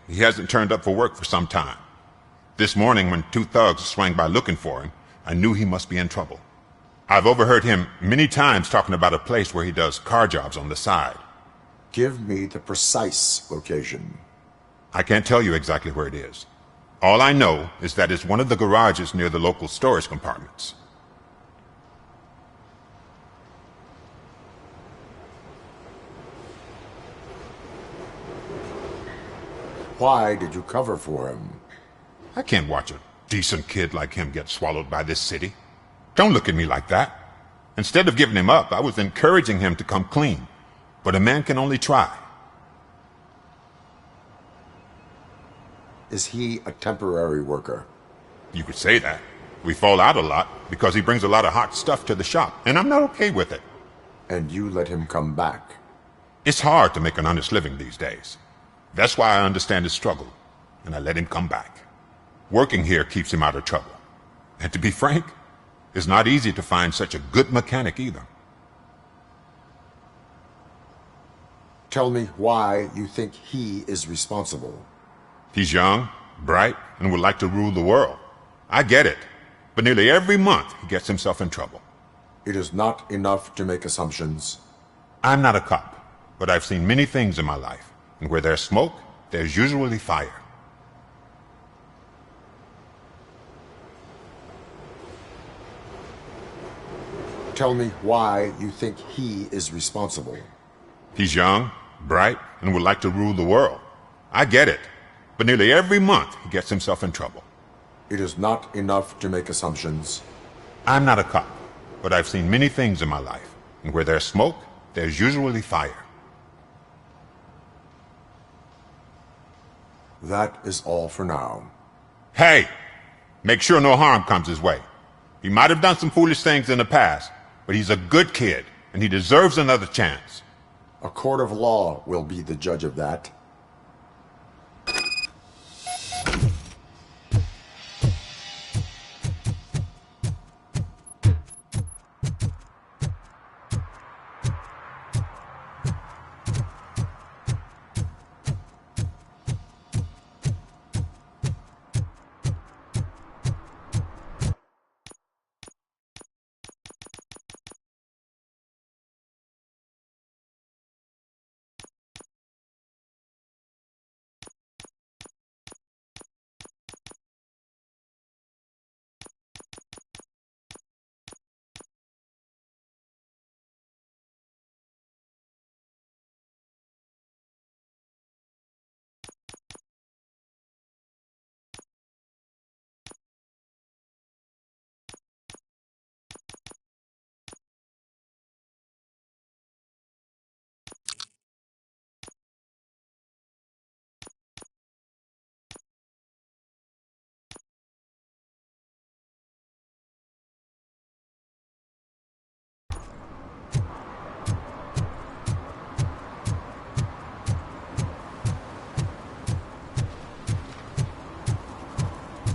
S: he hasn't turned up for work for some time. This morning, when two thugs swang by looking for him, I knew he must be in trouble. I've overheard him many times talking about a place where he does car jobs on the side.
U: Give me the precise location.
S: I can't tell you exactly where it is. All I know is that it's one of the garages near the local storage compartments.
U: Why did you cover for him?
S: I can't watch a decent kid like him get swallowed by this city. Don't look at me like that. Instead of giving him up, I was encouraging him to come clean. But a man can only try.
U: Is he a temporary worker?
S: You could say that. We fall out a lot because he brings a lot of hot stuff to the shop, and I'm not okay with it.
U: And you let him come back?
S: It's hard to make an honest living these days. That's why I understand his struggle, and I let him come back. Working here keeps him out of trouble. And to be frank, it's not easy to find such a good mechanic either.
U: Tell me why you think he is responsible.
S: He's young, bright, and would like to rule the world. I get it. But nearly every month he gets himself in trouble.
U: It is not enough to make assumptions.
S: I'm not a cop, but I've seen many things in my life. And where there's smoke, there's usually fire.
U: Tell me why you think he is responsible.
S: He's young, bright, and would like to rule the world. I get it. But nearly every month he gets himself in trouble.
U: It is not enough to make assumptions.
S: I'm not a cop, but I've seen many things in my life. And where there's smoke, there's usually fire.
U: That is all for now.
S: Hey! Make sure no harm comes his way. He might have done some foolish things in the past, but he's a good kid, and he deserves another chance.
U: A court of law will be the judge of that.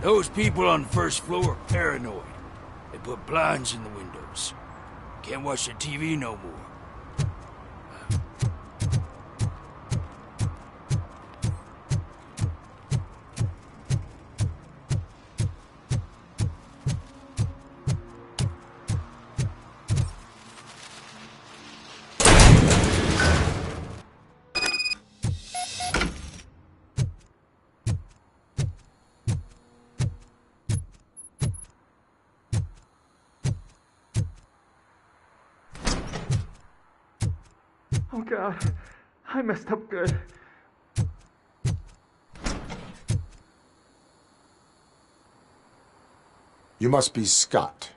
E: Those people on the first floor are paranoid. They put blinds in the windows. Can't watch the TV no more.
L: Oh God, I messed up good.
U: You must be Scott.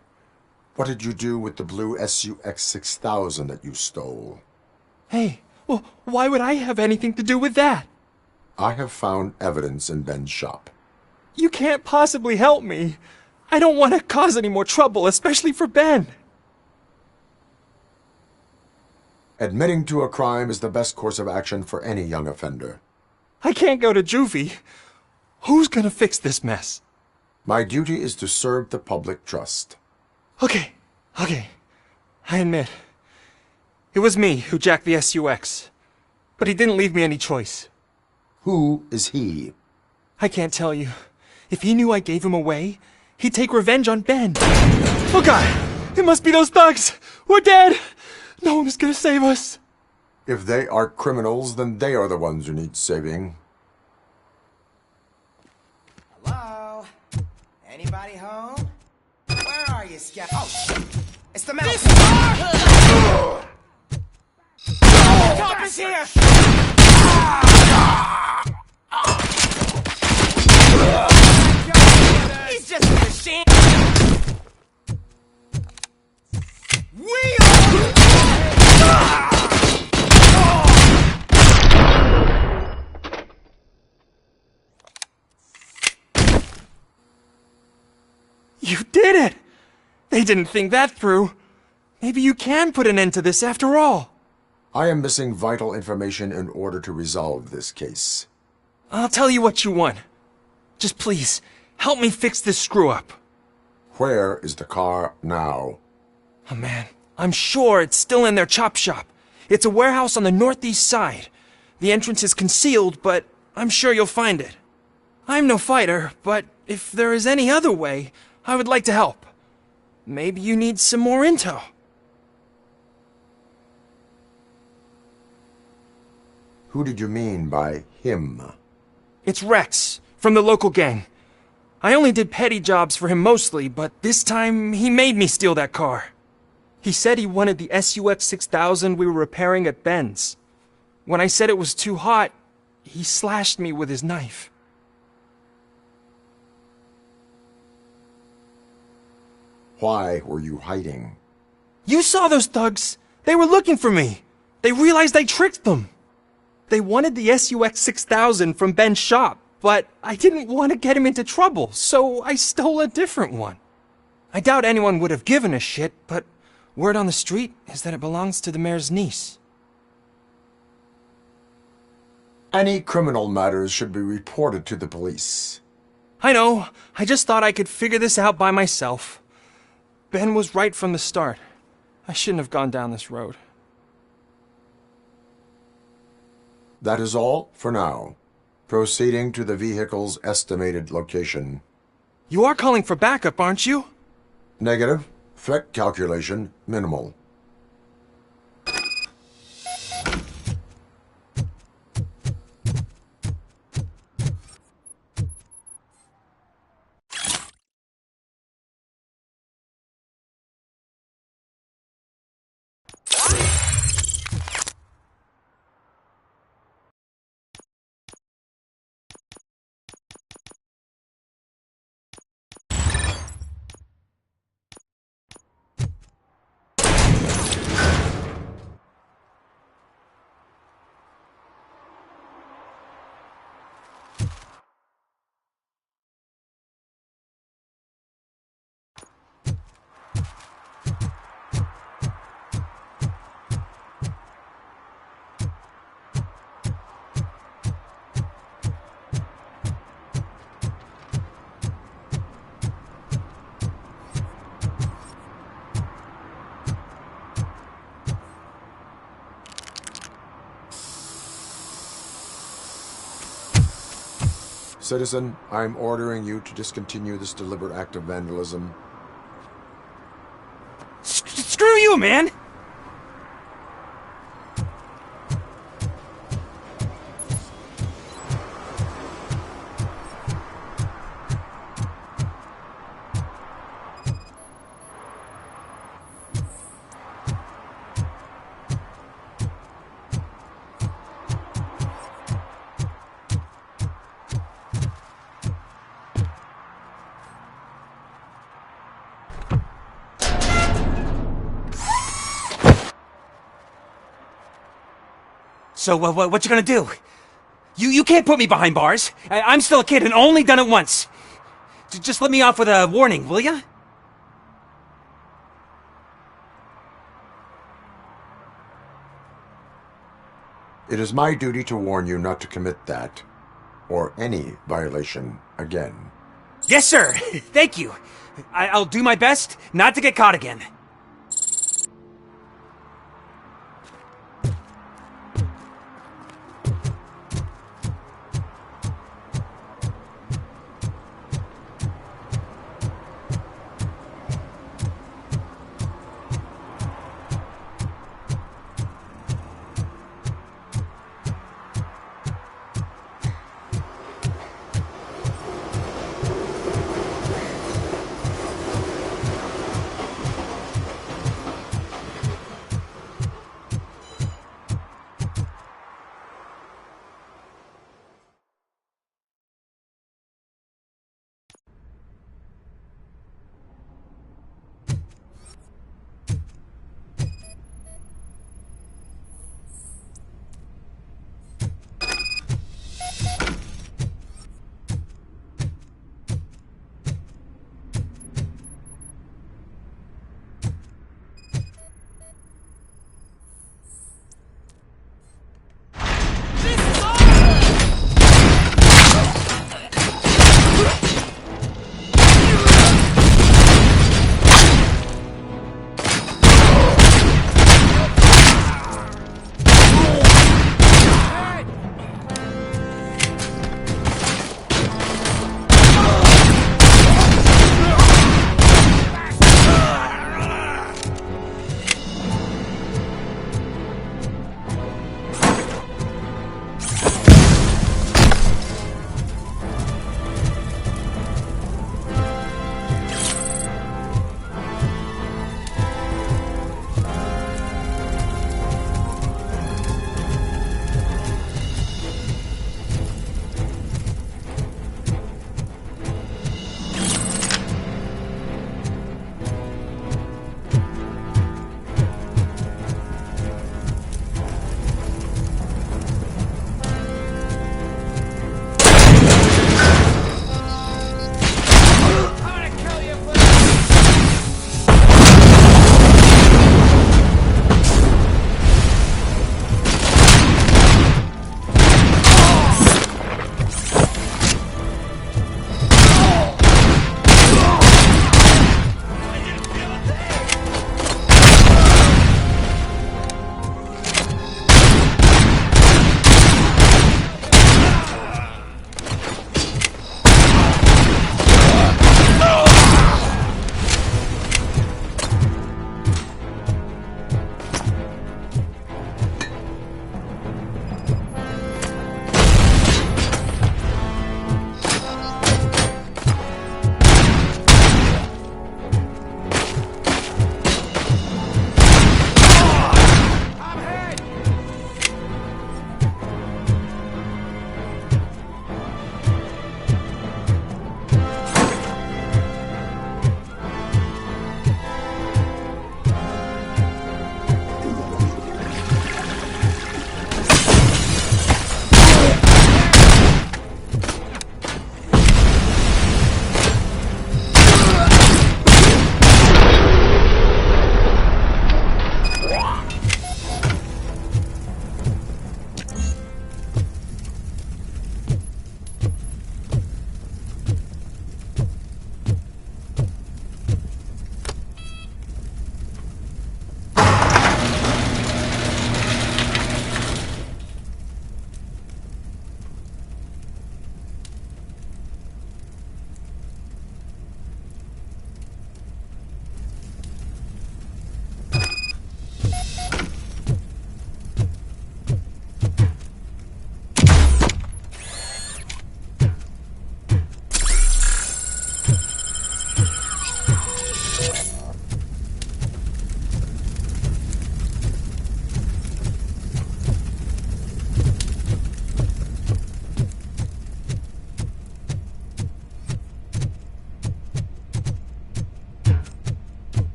U: What did you do with the blue SUX 6000 that you stole?
L: Hey, well, why would I have anything to do with that?
U: I have found evidence in Ben's shop.
L: You can't possibly help me. I don't want to cause any more trouble, especially for Ben.
U: Admitting to a crime is the best course of action for any young offender.
L: I can't go to juvie. Who's gonna fix this mess?
U: My duty is to serve the public trust.
L: Okay. I admit. It was me who jacked the SUX. But he didn't leave me any choice.
U: Who is he?
L: I can't tell you. If he knew I gave him away, he'd take revenge on Ben. Oh God! It must be those thugs! We're dead! No one is gonna save us.
U: If they are criminals, then they are the ones who need saving.
I: Hello? Anybody home? Where are you, Scout? Oh, shit! It's the metal. Cop is here! He's just a machine. We are.
L: You did it! They didn't think that through. Maybe you can put an end to this after all.
U: I am missing vital information in order to resolve this case.
L: I'll tell you what you want. Just please, help me fix this screw-up.
U: Where is the car now?
L: Oh man, I'm sure it's still in their chop shop. It's a warehouse on the northeast side. The entrance is concealed, but I'm sure you'll find it. I'm no fighter, but if there is any other way, I would like to help. Maybe you need some more intel.
U: Who did you mean by him?
L: It's Rex, from the local gang. I only did petty jobs for him mostly, but this time he made me steal that car. He said he wanted the SUX 6000 we were repairing at Ben's. When I said it was too hot, he slashed me with his knife.
U: Why were you hiding?
L: You saw those thugs! They were looking for me! They realized I tricked them! They wanted the SUX 6000 from Ben's shop, but I didn't want to get him into trouble, so I stole a different one. I doubt anyone would have given a shit, but word on the street is that it belongs to the mayor's niece.
U: Any criminal matters should be reported to the police.
L: I know. I just thought I could figure this out by myself. Ben was right from the start. I shouldn't have gone down this road.
U: That is all for now. Proceeding to the vehicle's estimated location.
L: You are calling for backup, aren't you?
U: Negative. Threat calculation minimal. Citizen, I'm ordering you to discontinue this deliberate act of vandalism.
M: Screw you, man! So, what you gonna do? You can't put me behind bars. I'm still a kid and only done it once. Just let me off with a warning, will ya?
U: It is my duty to warn you not to commit that, or any violation, again.
M: Yes, sir! Thank you. I'll do my best not to get caught again.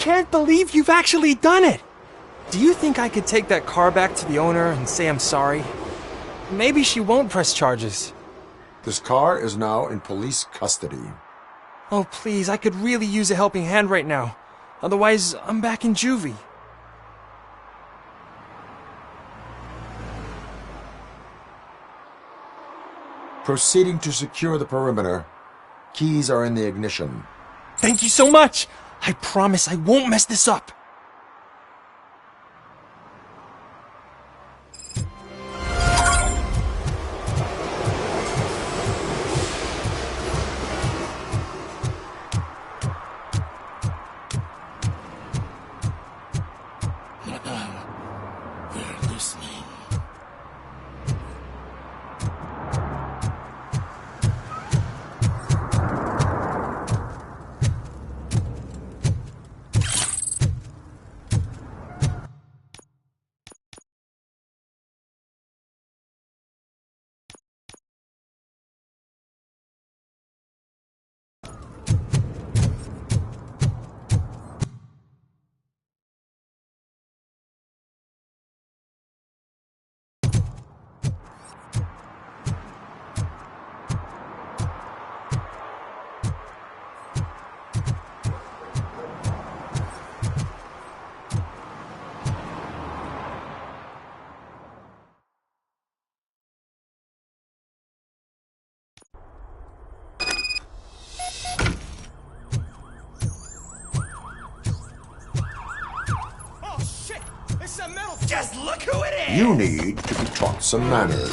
L: can't believe you've actually done it! Do you think I could take that car back to the owner and say I'm sorry? Maybe she won't press charges.
U: This car is now in police custody.
L: Oh, please, I could really use a helping hand right now. Otherwise, I'm back in juvie.
U: Proceeding to secure the perimeter. Keys are in the ignition.
L: Thank you so much! I promise I won't mess this up.
S: They're listening.
I: Just look who it is!
U: You need to be taught some manners.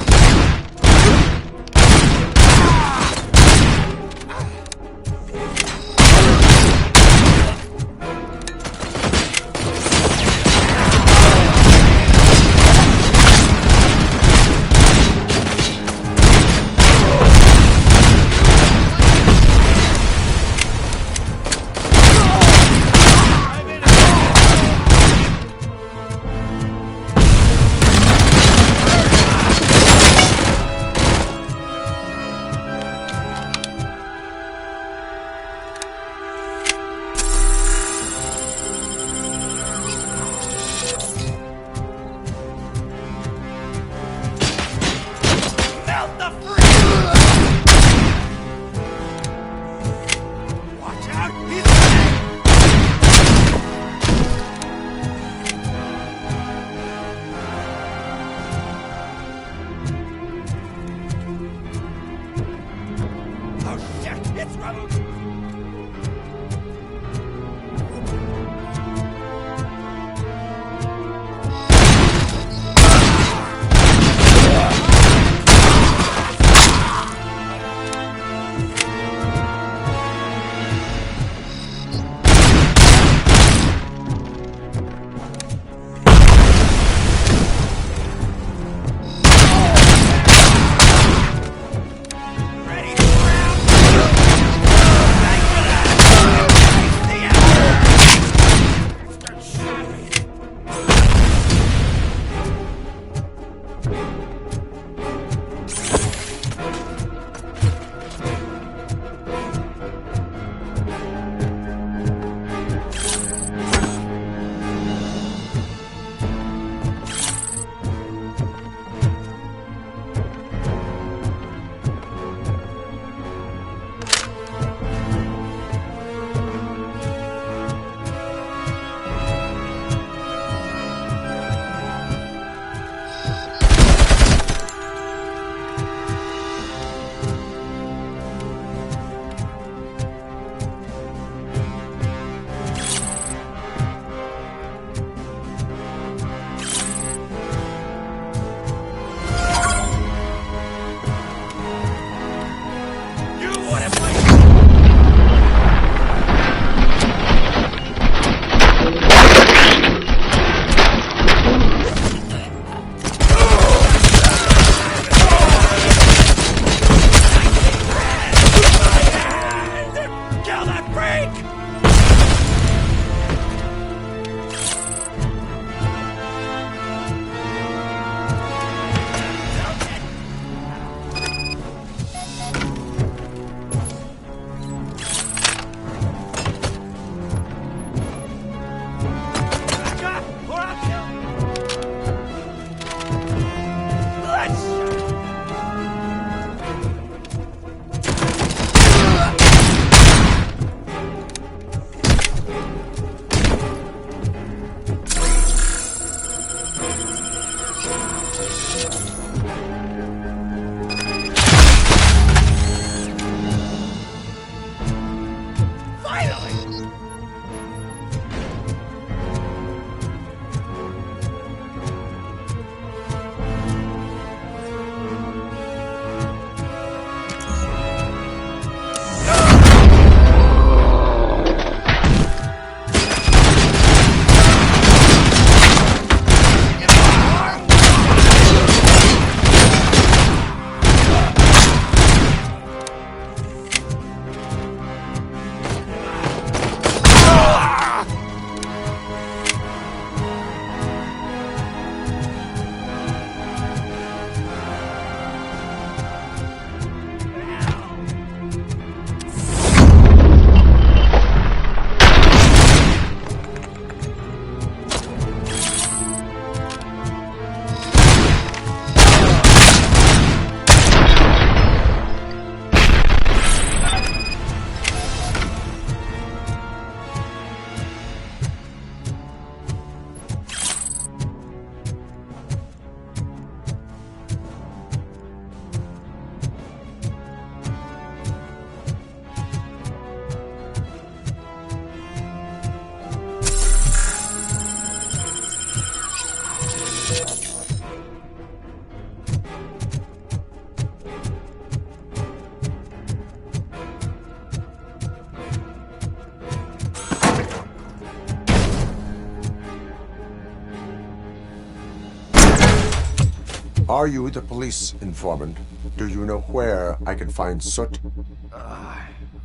U: Are you the police informant? Do you know where I can find Soot?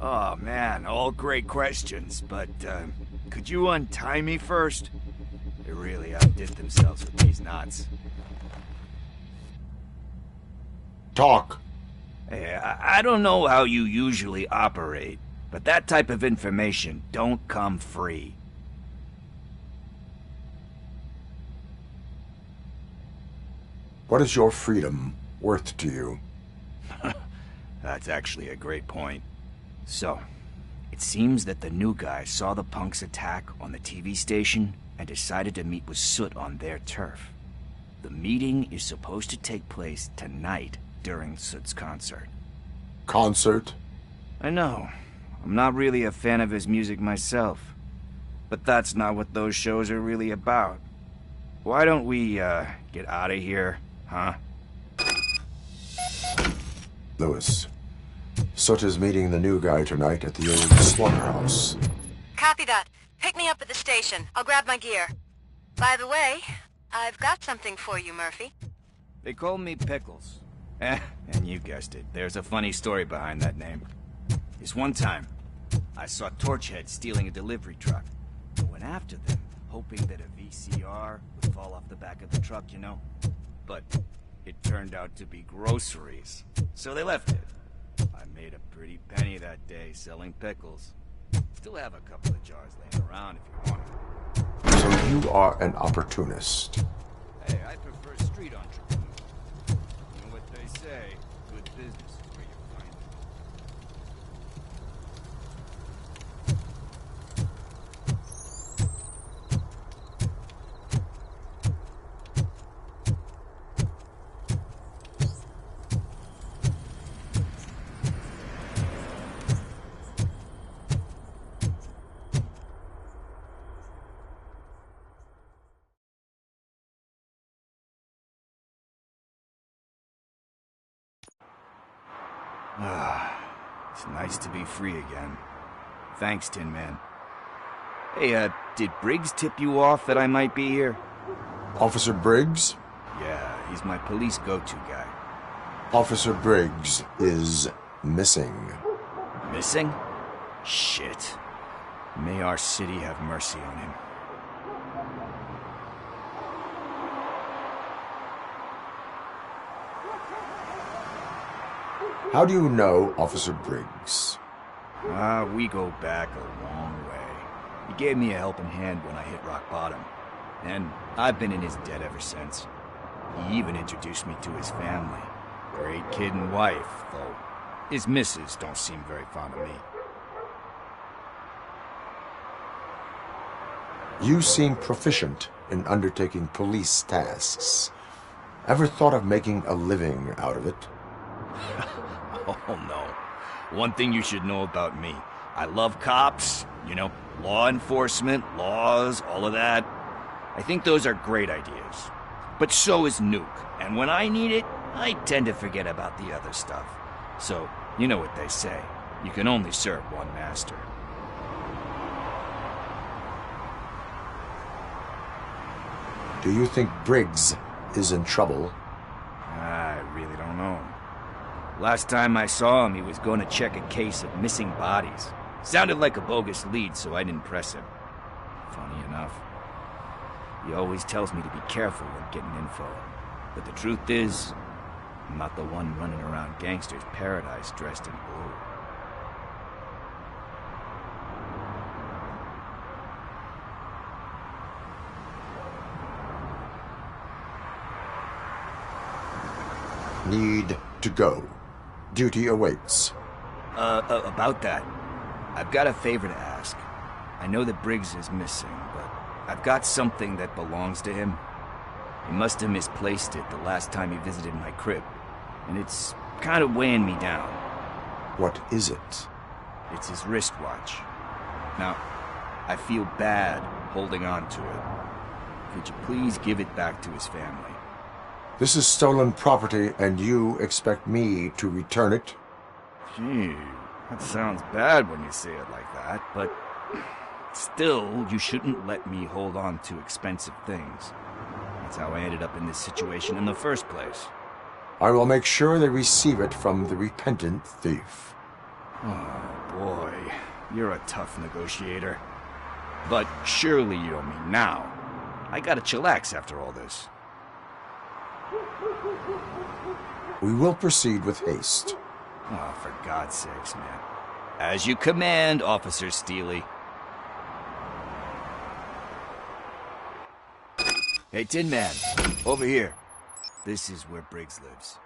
B: Oh man, all great questions, but could you untie me first? They really outdid themselves with these knots.
U: Talk.
B: Hey, I don't know how you usually operate, but that type of information don't come free.
U: What is your freedom worth to you?
B: That's actually a great point. So, it seems that the new guy saw the punks attack on the TV station and decided to meet with Soot on their turf. The meeting is supposed to take place tonight during Soot's concert.
U: Concert?
B: I know. I'm not really a fan of his music myself. But that's not what those shows are really about. Why don't we, get out of here, huh?
U: Lewis, Soot is meeting the new guy tonight at the old slaughterhouse.
J: Copy that. Pick me up at the station. I'll grab my gear. By the way, I've got something for you, Murphy.
B: They call me Pickles. And you guessed it, there's a funny story behind that name. This one time, I saw Torchhead stealing a delivery truck. I went after them, hoping that a VCR would fall off the back of the truck, you know? But it turned out to be groceries, so they left it. I made a pretty penny that day selling pickles. Still have a couple of jars laying around if you want them.
U: So you are an opportunist.
B: Hey, I prefer street entrepreneurs. You know what they say, good business is where you find it. It's nice to be free again. Thanks, Tin Man. Hey, did Briggs tip you off that I might be here?
U: Officer Briggs?
B: Yeah, he's my police go-to guy.
U: Officer Briggs is missing.
B: Missing? Shit. May our city have mercy on him.
U: How do you know Officer Briggs?
B: We go back a long way. He gave me a helping hand when I hit rock bottom. And I've been in his debt ever since. He even introduced me to his family. Great kid and wife, though his missus don't seem very fond of me.
U: You seem proficient in undertaking police tasks. Ever thought of making a living out of it?
B: Oh no. One thing you should know about me. I love cops, you know, law enforcement, laws, all of that. I think those are great ideas. But so is Nuke, and when I need it, I tend to forget about the other stuff. So, you know what they say. You can only serve one master.
U: Do you think Briggs is in trouble?
B: I really don't know. Last time I saw him, he was going to check a case of missing bodies. Sounded like a bogus lead, so I didn't press him. Funny enough. He always tells me to be careful when getting info. But the truth is, I'm not the one running around gangsters' paradise dressed in blue.
U: Need to go. Duty awaits.
B: About that, I've got a favor to ask. I know that Briggs is missing, but I've got something that belongs to him. He must have misplaced it the last time he visited my crib, and it's kind of weighing me down.
U: What is it?
B: It's his wristwatch. Now, I feel bad holding on to it. Could you please give it back to his family?
U: This is stolen property, and you expect me to return it?
B: Gee, that sounds bad when you say it like that, but still, you shouldn't let me hold on to expensive things. That's how I ended up in this situation in the first place.
U: I will make sure they receive it from the repentant thief.
B: Oh, boy. You're a tough negotiator. But surely you don't mean now. I gotta chillax after all this.
U: We will proceed with haste.
B: Oh, for God's sakes, man. As you command, Officer Steely. Hey, Tin Man, over here. This is where Briggs lives.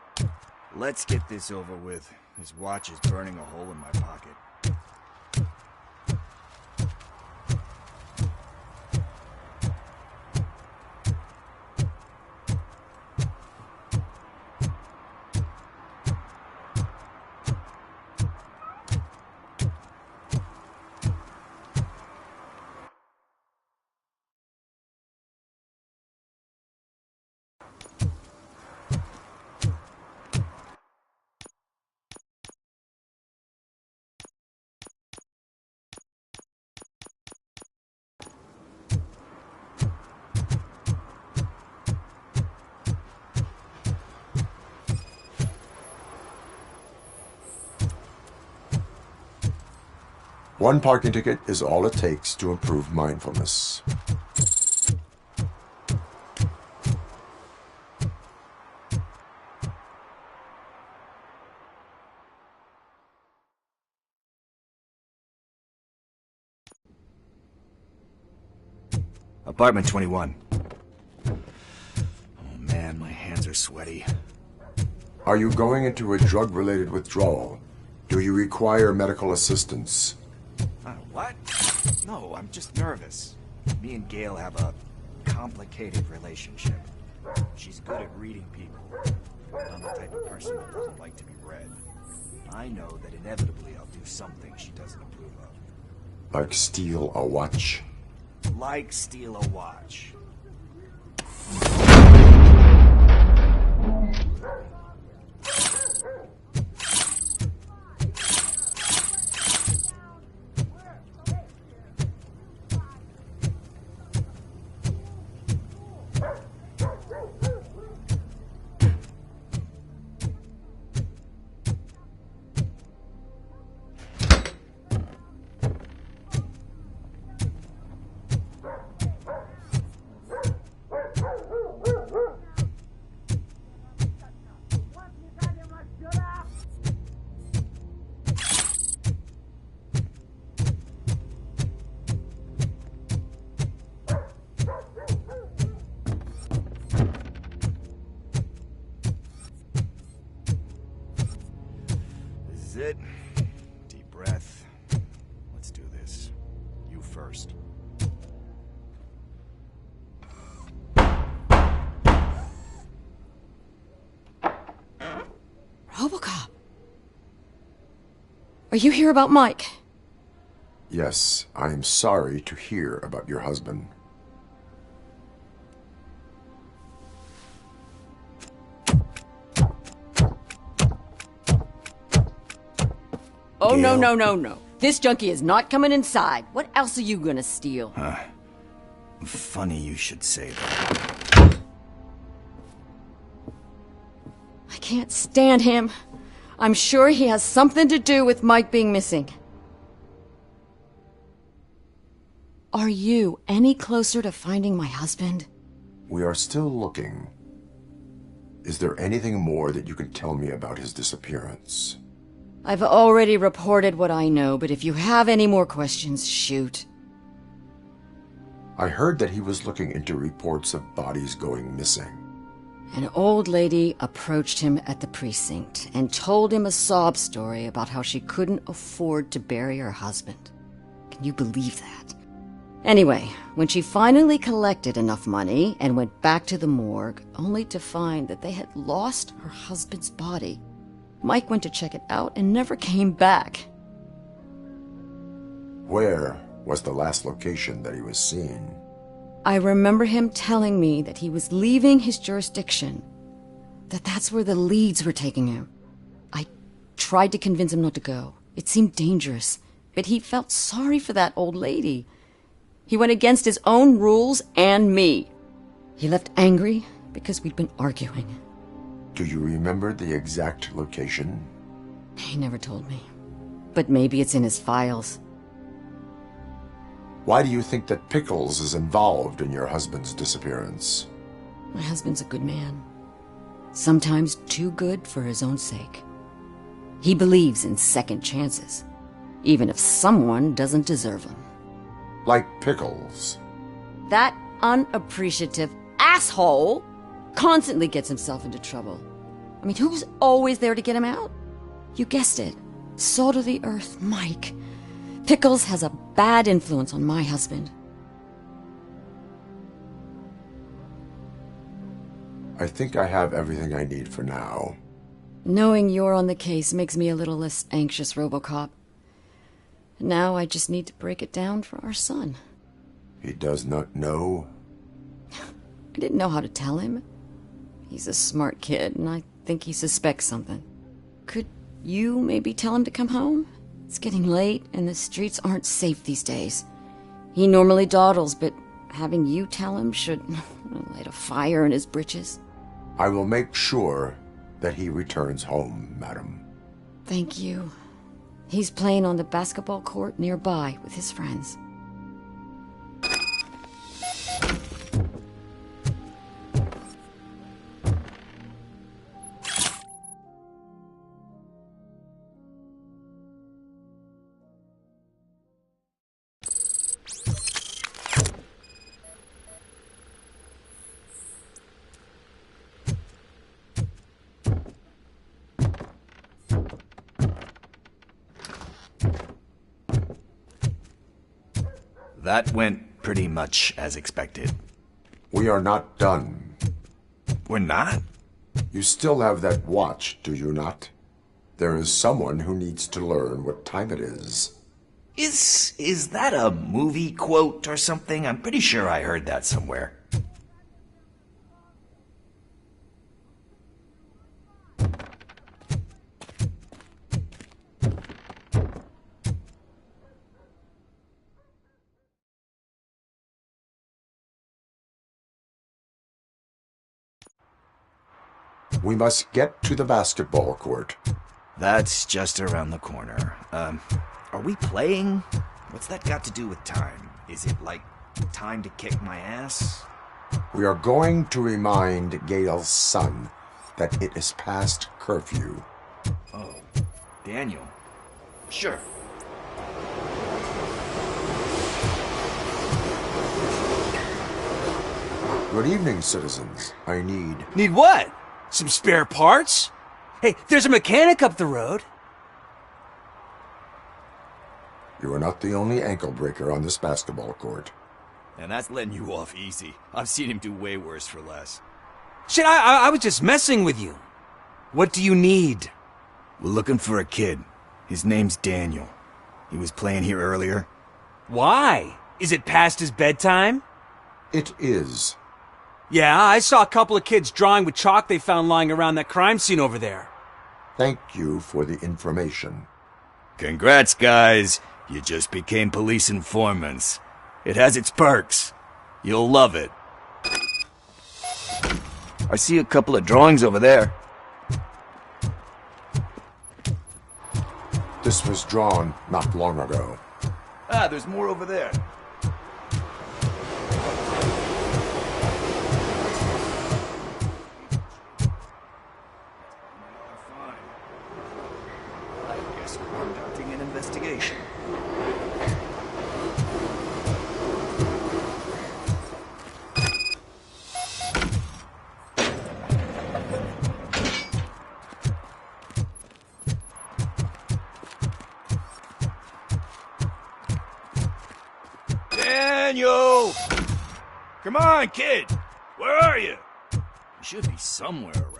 B: Let's get this over with. His watch is burning a hole in my pocket.
U: One parking ticket is all it takes to improve mindfulness.
B: Apartment 21. Oh man, my hands are sweaty.
U: Are you going into a drug-related withdrawal? Do you require medical assistance?
B: What? No, I'm just nervous. Me and Gail have a complicated relationship. She's good at reading people. I'm the type of person that doesn't like to be read. I know that inevitably I'll do something she doesn't approve of.
U: Like steal a watch?
B: Like steal a watch. This is it. Deep breath. Let's do this. You first.
J: Robocop. Are you here about Mike?
U: Yes, I am sorry to hear about your husband.
F: Oh, no, no, no, no. This junkie is not coming inside. What else are you gonna steal?
B: Funny you should say that.
F: I can't stand him. I'm sure he has something to do with Mike being missing. Are you any closer to finding my husband?
U: We are still looking. Is there anything more that you can tell me about his disappearance?
F: I've already reported what I know, but if you have any more questions, shoot.
U: I heard that he was looking into reports of bodies going missing.
F: An old lady approached him at the precinct and told him a sob story about how she couldn't afford to bury her husband. Can you believe that? Anyway, when she finally collected enough money and went back to the morgue, only to find that they had lost her husband's body, Mike went to check it out and never came back.
U: Where was the last location that he was seen?
F: I remember him telling me that he was leaving his jurisdiction, that's where the leads were taking him. I tried to convince him not to go. It seemed dangerous, but he felt sorry for that old lady. He went against his own rules and me. He left angry because we'd been arguing.
U: Do you remember the exact location?
F: He never told me. But maybe it's in his files.
U: Why do you think that Pickles is involved in your husband's disappearance?
F: My husband's a good man. Sometimes too good for his own sake. He believes in second chances, even if someone doesn't deserve them.
U: Like Pickles.
F: That unappreciative asshole constantly gets himself into trouble. I mean, who's always there to get him out? You guessed it. Salt of the earth, Mike. Pickles has a bad influence on my husband.
U: I think I have everything I need for now.
F: Knowing you're on the case makes me a little less anxious, Robocop. Now I just need to break it down for our son.
U: He does not know?
F: I didn't know how to tell him. He's a smart kid, and I think he suspects something. Could you maybe tell him to come home? It's getting late, and the streets aren't safe these days. He normally dawdles, but having you tell him should light a fire in his britches.
U: I will make sure that he returns home, madam.
F: Thank you. He's playing on the basketball court nearby with his friends.
B: That went pretty much as expected.
U: We are not done.
B: We're not?
U: You still have that watch, do you not? There is someone who needs to learn what time it is.
B: Is that a movie quote or something? I'm pretty sure I heard that somewhere.
U: We must get to the basketball court.
B: That's just around the corner. Are we playing? What's that got to do with time? Is it like time to kick my ass?
U: We are going to remind Gail's son that it is past curfew.
B: Oh, Daniel. Sure.
U: Good evening, citizens. I need...
M: Need what? Some spare parts? Hey, there's a mechanic up the road.
U: You are not the only ankle breaker on this basketball court.
B: And that's letting you off easy. I've seen him do way worse for less.
M: Shit, I was just messing with you. What do you need?
B: We're looking for a kid. His name's Daniel. He was playing here earlier.
M: Why? Is it past his bedtime?
U: It is.
M: Yeah, I saw a couple of kids drawing with chalk they found lying around that crime scene over there.
U: Thank you for the information.
B: Congrats, guys. You just became police informants. It has its perks. You'll love it. I see a couple of drawings over there.
U: This was drawn not long ago.
B: Ah, there's more over there. Conducting an investigation. Daniel! Come on, kid! Where are you? You should be somewhere around.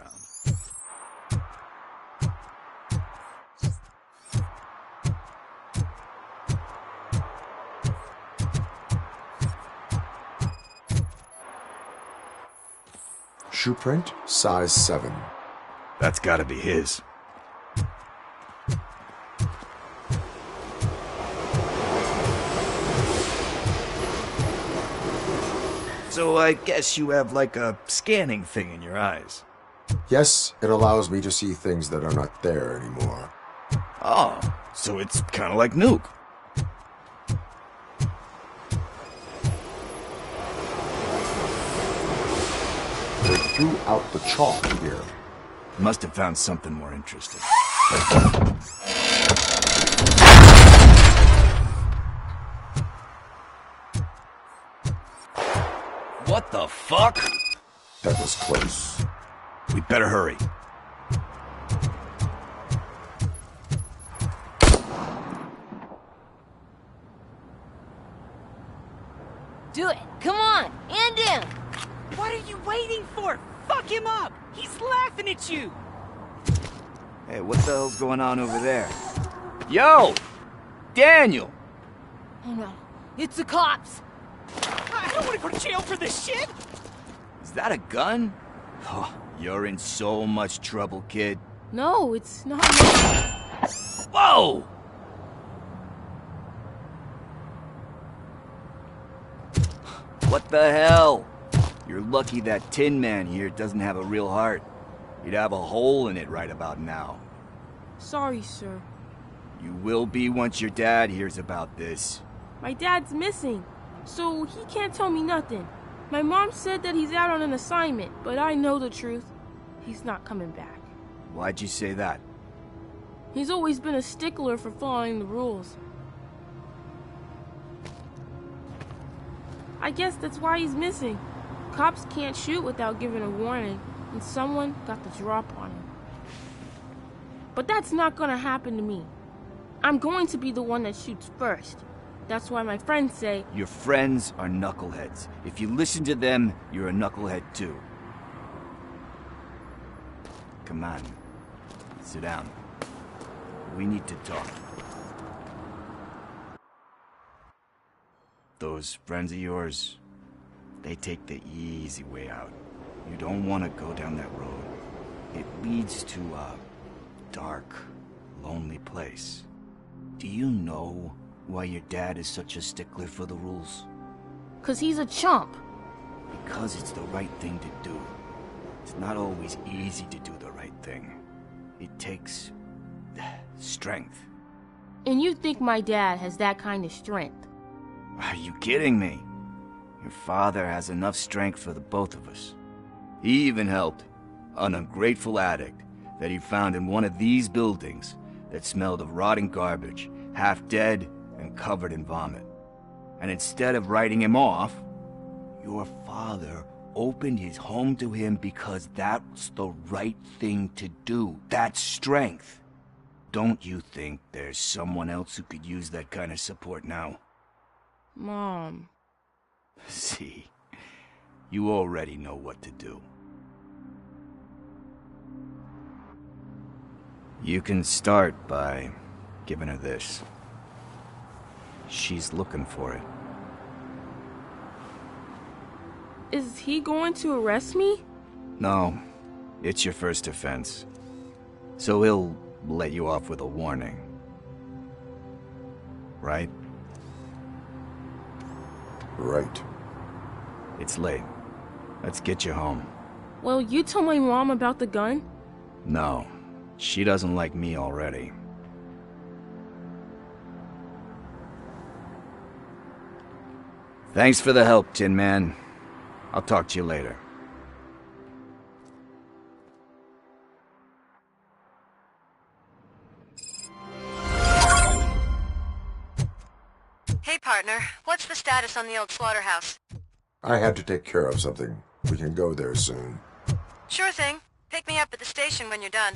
U: Shoe print, size 7.
B: That's gotta be his. So I guess you have like a scanning thing in your eyes.
U: Yes, it allows me to see things that are not there anymore.
B: Oh, so it's kind of like Nuke.
U: They threw out the chalk here.
B: Must have found something more interesting. What the fuck?
U: That was close.
B: We better hurry.
J: Do it! Come on! And him!
N: What are you waiting for? Fuck him up! He's laughing at you!
B: Hey, what the hell's going on over there? Yo! Daniel!
J: Oh no. It's the cops!
N: I don't want to go to jail for this shit!
B: Is that a gun? Oh, you're in so much trouble, kid.
J: No, it's not.
B: Whoa! What the hell? You're lucky that Tin Man here doesn't have a real heart. He'd have a hole in it right about now.
Q: Sorry, sir.
B: You will be once your dad hears about this.
Q: My dad's missing, so he can't tell me nothing. My mom said that he's out on an assignment, but I know the truth. He's not coming back.
B: Why'd you say that?
Q: He's always been a stickler for following the rules. I guess that's why he's missing. Cops can't shoot without giving a warning, and someone got the drop on him. But that's not gonna happen to me. I'm going to be the one that shoots first. That's why my friends say...
B: Your friends are knuckleheads. If you listen to them, you're a knucklehead too. Come on. Sit down. We need to talk. Those friends of yours, they take the easy way out. You don't want to go down that road. It leads to a dark, lonely place. Do you know why your dad is such a stickler for the rules?
Q: 'Cause he's a chump.
B: Because it's the right thing to do. It's not always easy to do the right thing. It takes strength.
Q: And you think my dad has that kind of strength?
B: Are you kidding me? Your father has enough strength for the both of us. He even helped an ungrateful addict that he found in one of these buildings that smelled of rotting garbage, half dead and covered in vomit. And instead of writing him off, your father opened his home to him because that's the right thing to do. That's strength. Don't you think there's someone else who could use that kind of support now?
Q: Mom.
B: See, you already know what to do. You can start by giving her this. She's looking for it.
Q: Is he going to arrest me?
B: No, it's your first offense. So he'll let you off with a warning. Right?
U: Right.
B: It's late. Let's get you home.
Q: Well, you told my mom about the gun?
B: No, she doesn't like me already. Thanks for the help, Tin Man. I'll talk to you later.
F: Hey, partner. What's the status on the old slaughterhouse?
U: I had to take care of something. We can go there soon.
F: Sure thing. Pick me up at the station when you're done.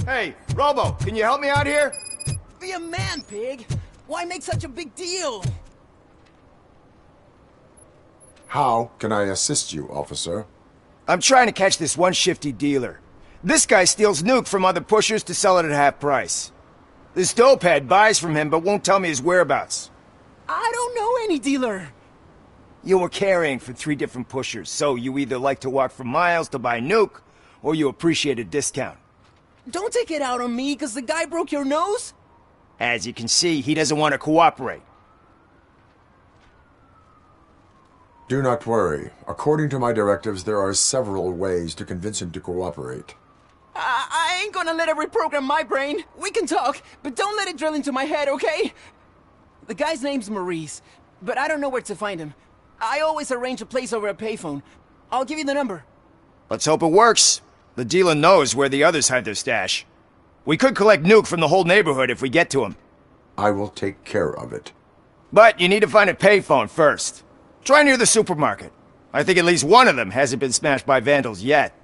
D: Hey, Robo, can you help me out here?
I: Be a man, pig. Why make such a big deal?
U: How can I assist you, officer?
D: I'm trying to catch this one shifty dealer. This guy steals nuke from other pushers to sell it at half price. This dopehead buys from him but won't tell me his whereabouts.
I: I don't know any dealer.
D: You were carrying for 3 different pushers, so you either like to walk for miles to buy nuke, or you appreciate a discount.
I: Don't take it out on me, because the guy broke your nose?
D: As you can see, he doesn't want to cooperate.
U: Do not worry. According to my directives, there are several ways to convince him to cooperate.
I: I ain't gonna let it reprogram my brain. We can talk, but don't let it drill into my head, okay? The guy's name's Maurice, but I don't know where to find him. I always arrange a place over a payphone. I'll give you the number.
D: Let's hope it works. The dealer knows where the others hide their stash. We could collect nuke from the whole neighborhood if we get to him.
U: I will take care of it.
D: But you need to find a payphone first. Try near the supermarket. I think at least one of them hasn't been smashed by vandals yet.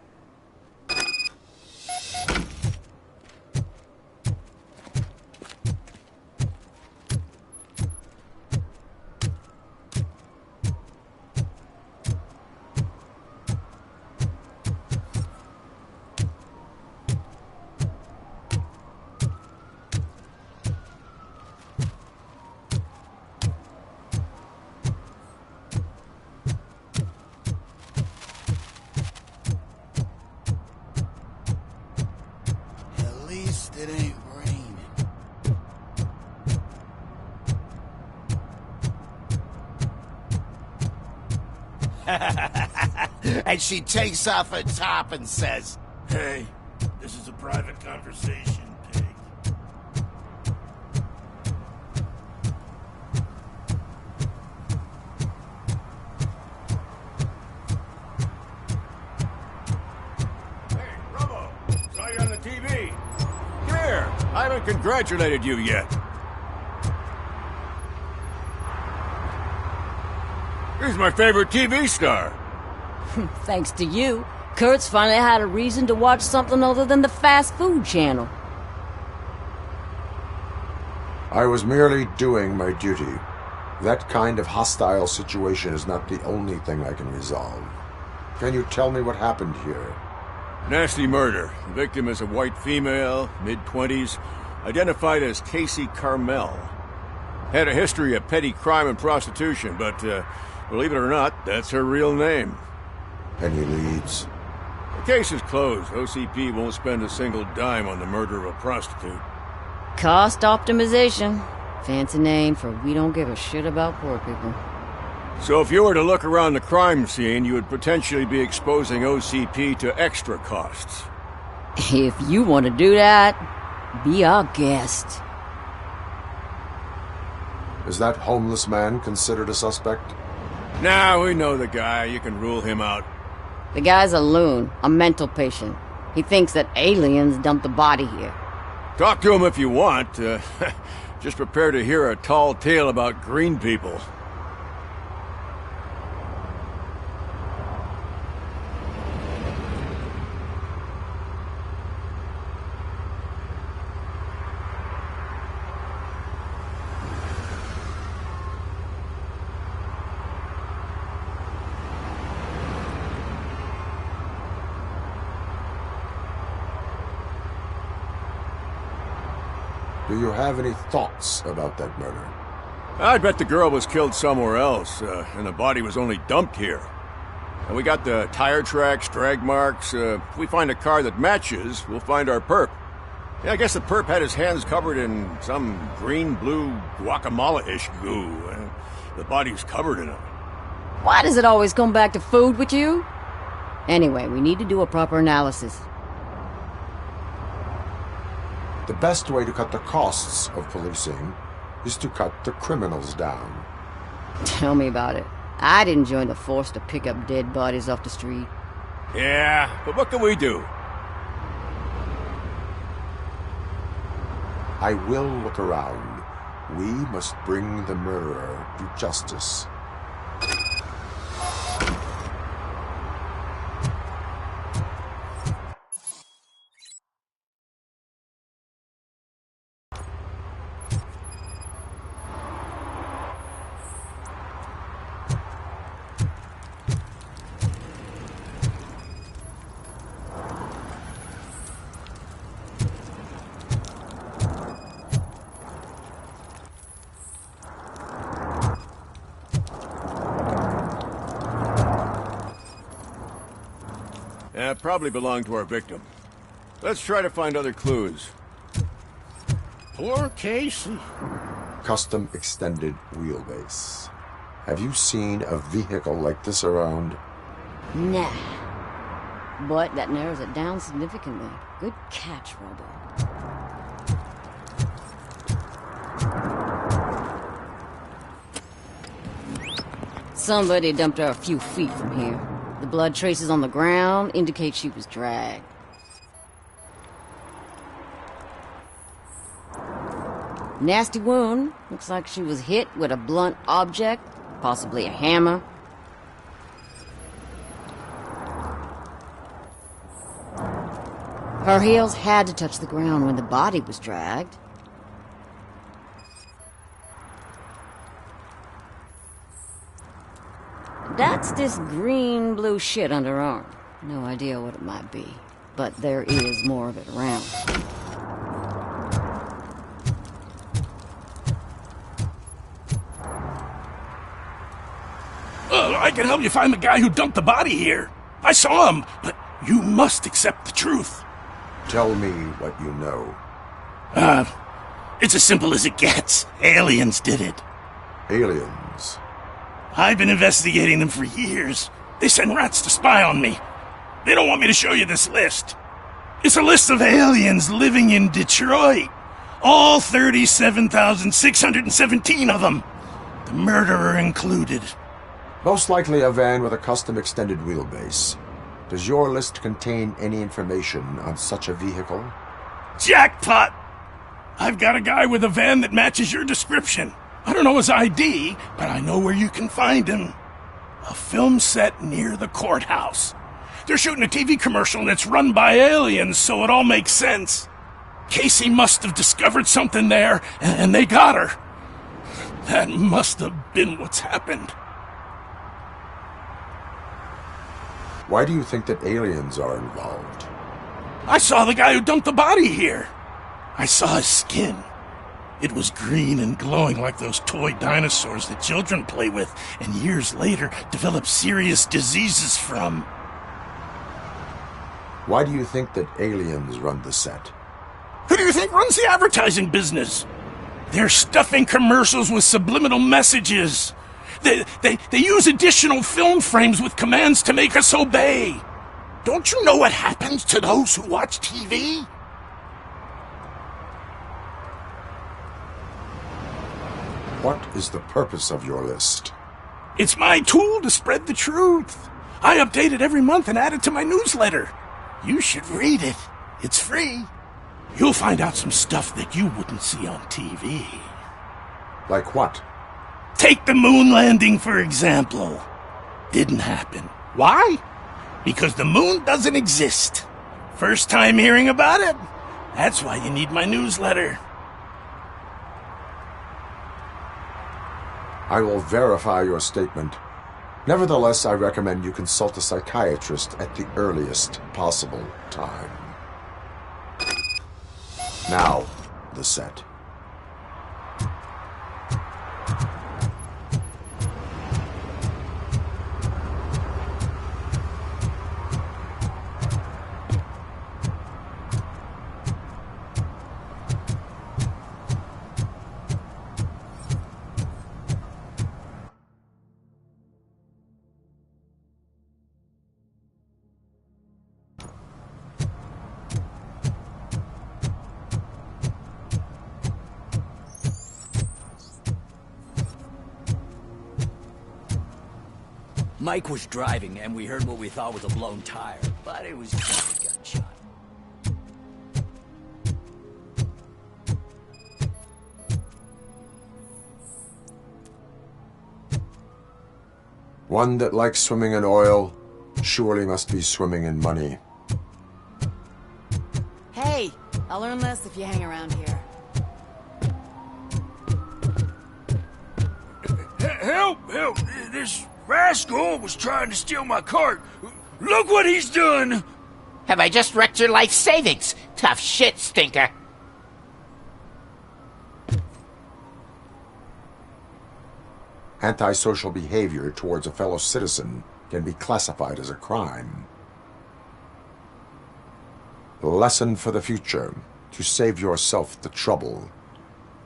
E: It ain't raining.
R: And she takes off her top and says,
S: Hey, this is a private conversation, pig. Hey, Robo, saw you on the TV. Come here, I haven't congratulated you yet. He's my favorite TV star.
F: Thanks to you, Kurt's finally had a reason to watch something other than the fast food channel.
U: I was merely doing my duty. That kind of hostile situation is not the only thing I can resolve. Can you tell me what happened here?
S: Nasty murder. The victim is a white female, mid-20s, identified as Casey Carmel. Had a history of petty crime and prostitution, but believe it or not, that's her real name.
U: Any leads?
S: The case is closed. OCP won't spend a single dime on the murder of a prostitute.
F: Cost optimization. Fancy name for we don't give a shit about poor people.
S: So if you were to look around the crime scene, you would potentially be exposing OCP to extra costs.
F: If you want to do that, be our guest.
U: Is that homeless man considered a suspect?
S: Nah, we know the guy. You can rule him out.
F: The guy's a loon, a mental patient. He thinks that aliens dumped the body here.
S: Talk to him if you want. Just prepare to hear a tall tale about green people.
U: Do you have any thoughts about that murder?
S: I'd bet the girl was killed somewhere else, and the body was only dumped here. And we got the tire tracks, drag marks. If we find a car that matches, we'll find our perp. Yeah, I guess the perp had his hands covered in some green-blue guacamole-ish goo. The body's covered in it.
F: Why does it always come back to food with you? Anyway, we need to do a proper analysis.
U: The best way to cut the costs of policing is to cut the criminals down.
F: Tell me about it. I didn't join the force to pick up dead bodies off the street.
S: Yeah, but what can we do?
U: I will look around. We must bring the murderer to justice. Yeah, probably belonged to our victim. Let's try to find other clues.
S: Poor Casey.
U: Custom extended wheelbase. Have you seen a vehicle like this around?
F: Nah. But that narrows it down significantly. Good catch, Robo. Somebody dumped her a few feet from here. The blood traces on the ground indicate she was dragged. Nasty wound. Looks like she was hit with a blunt object, possibly a hammer. Her heels had to touch the ground when the body was dragged. That's this green-blue shit under her arm. No idea what it might be, but there is more of it around.
S: I can help you find the guy who dumped the body here. I saw him, but you must accept the truth.
U: Tell me what you know.
S: It's as simple as it gets. Aliens did it.
U: Aliens?
S: I've been investigating them for years. They send rats to spy on me. They don't want me to show you this list. It's a list of aliens living in Detroit. All 37,617 of them. The murderer included.
U: Most likely a van with a custom extended wheelbase. Does your list contain any information on such a vehicle?
S: Jackpot! I've got a guy with a van that matches your description. I don't know his ID, but I know where you can find him. A film set near the courthouse. They're shooting a TV commercial and it's run by aliens, so it all makes sense. Casey must have discovered something there, and they got her. That must have been what's happened.
U: Why do you think that aliens are involved?
S: I saw the guy who dumped the body here. I saw his skin. It was green and glowing like those toy dinosaurs that children play with, and years later develop serious diseases from.
U: Why do you think that aliens run the set?
S: Who do you think runs the advertising business? They're stuffing commercials with subliminal messages. They use additional film frames with commands to make us obey. Don't you know what happens to those who watch TV?
U: What is the purpose of your list?
S: It's my tool to spread the truth. I update it every month and add it to my newsletter. You should read it. It's free. You'll find out some stuff that you wouldn't see on TV.
U: Like what?
S: Take the moon landing, for example. Didn't happen. Why? Because the moon doesn't exist. First time hearing about it? That's why you need my newsletter.
U: I will verify your statement. Nevertheless, I recommend you consult a psychiatrist at the earliest possible time. Now, the set.
T: Mike was driving, and we heard what we thought was a blown tire, but it was just a gunshot.
U: One that likes swimming in oil surely must be swimming in money.
F: Hey, I'll learn less if you hang around here.
K: Help! Help! This rascal was trying to steal my cart. Look what he's done!
H: Have I just wrecked your life savings? Tough shit, stinker.
U: Antisocial behavior towards a fellow citizen can be classified as a crime. Lesson for the future. To save yourself the trouble.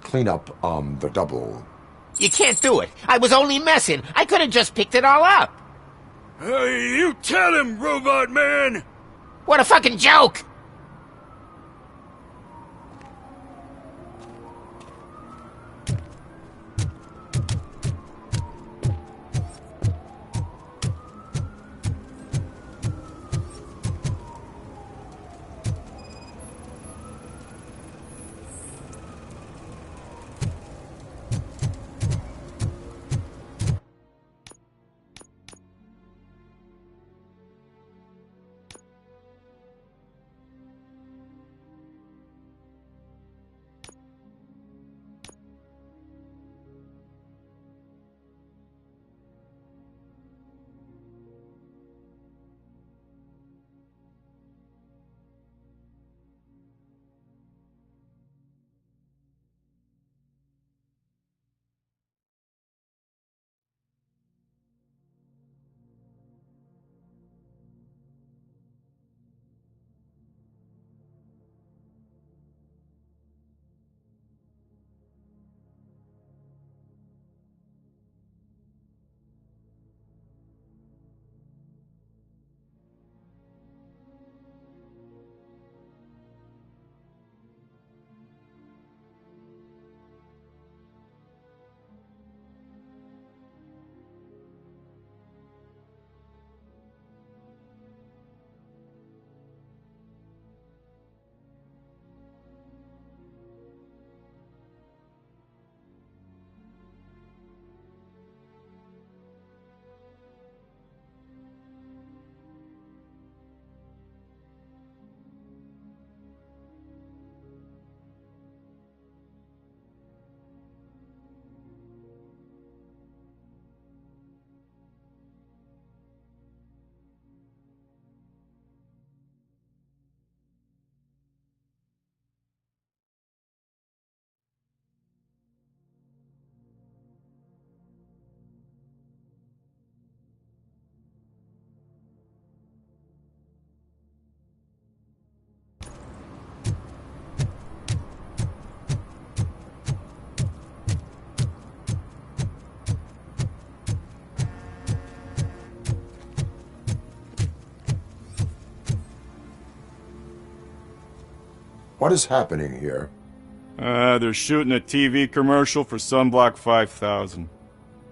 U: Clean up on the double.
R: You can't do it. I was only messing. I could have just picked it all up.
K: Hey, you tell him, Robot Man!
R: What a fucking joke!
U: What is happening here?
O: They're shooting a TV commercial for Sunblock 5000.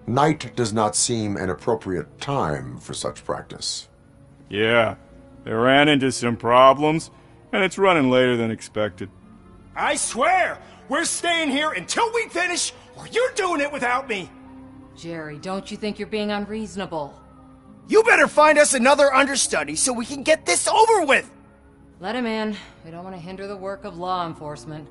U: Night does not seem an appropriate time for such practice.
O: Yeah, they ran into some problems, and it's running later than expected.
D: I swear, we're staying here until we finish, or you're doing it without me!
F: Jerry, don't you think you're being unreasonable?
D: You better find us another understudy so we can get this over with!
F: Let him in. We don't want to hinder the work of law enforcement.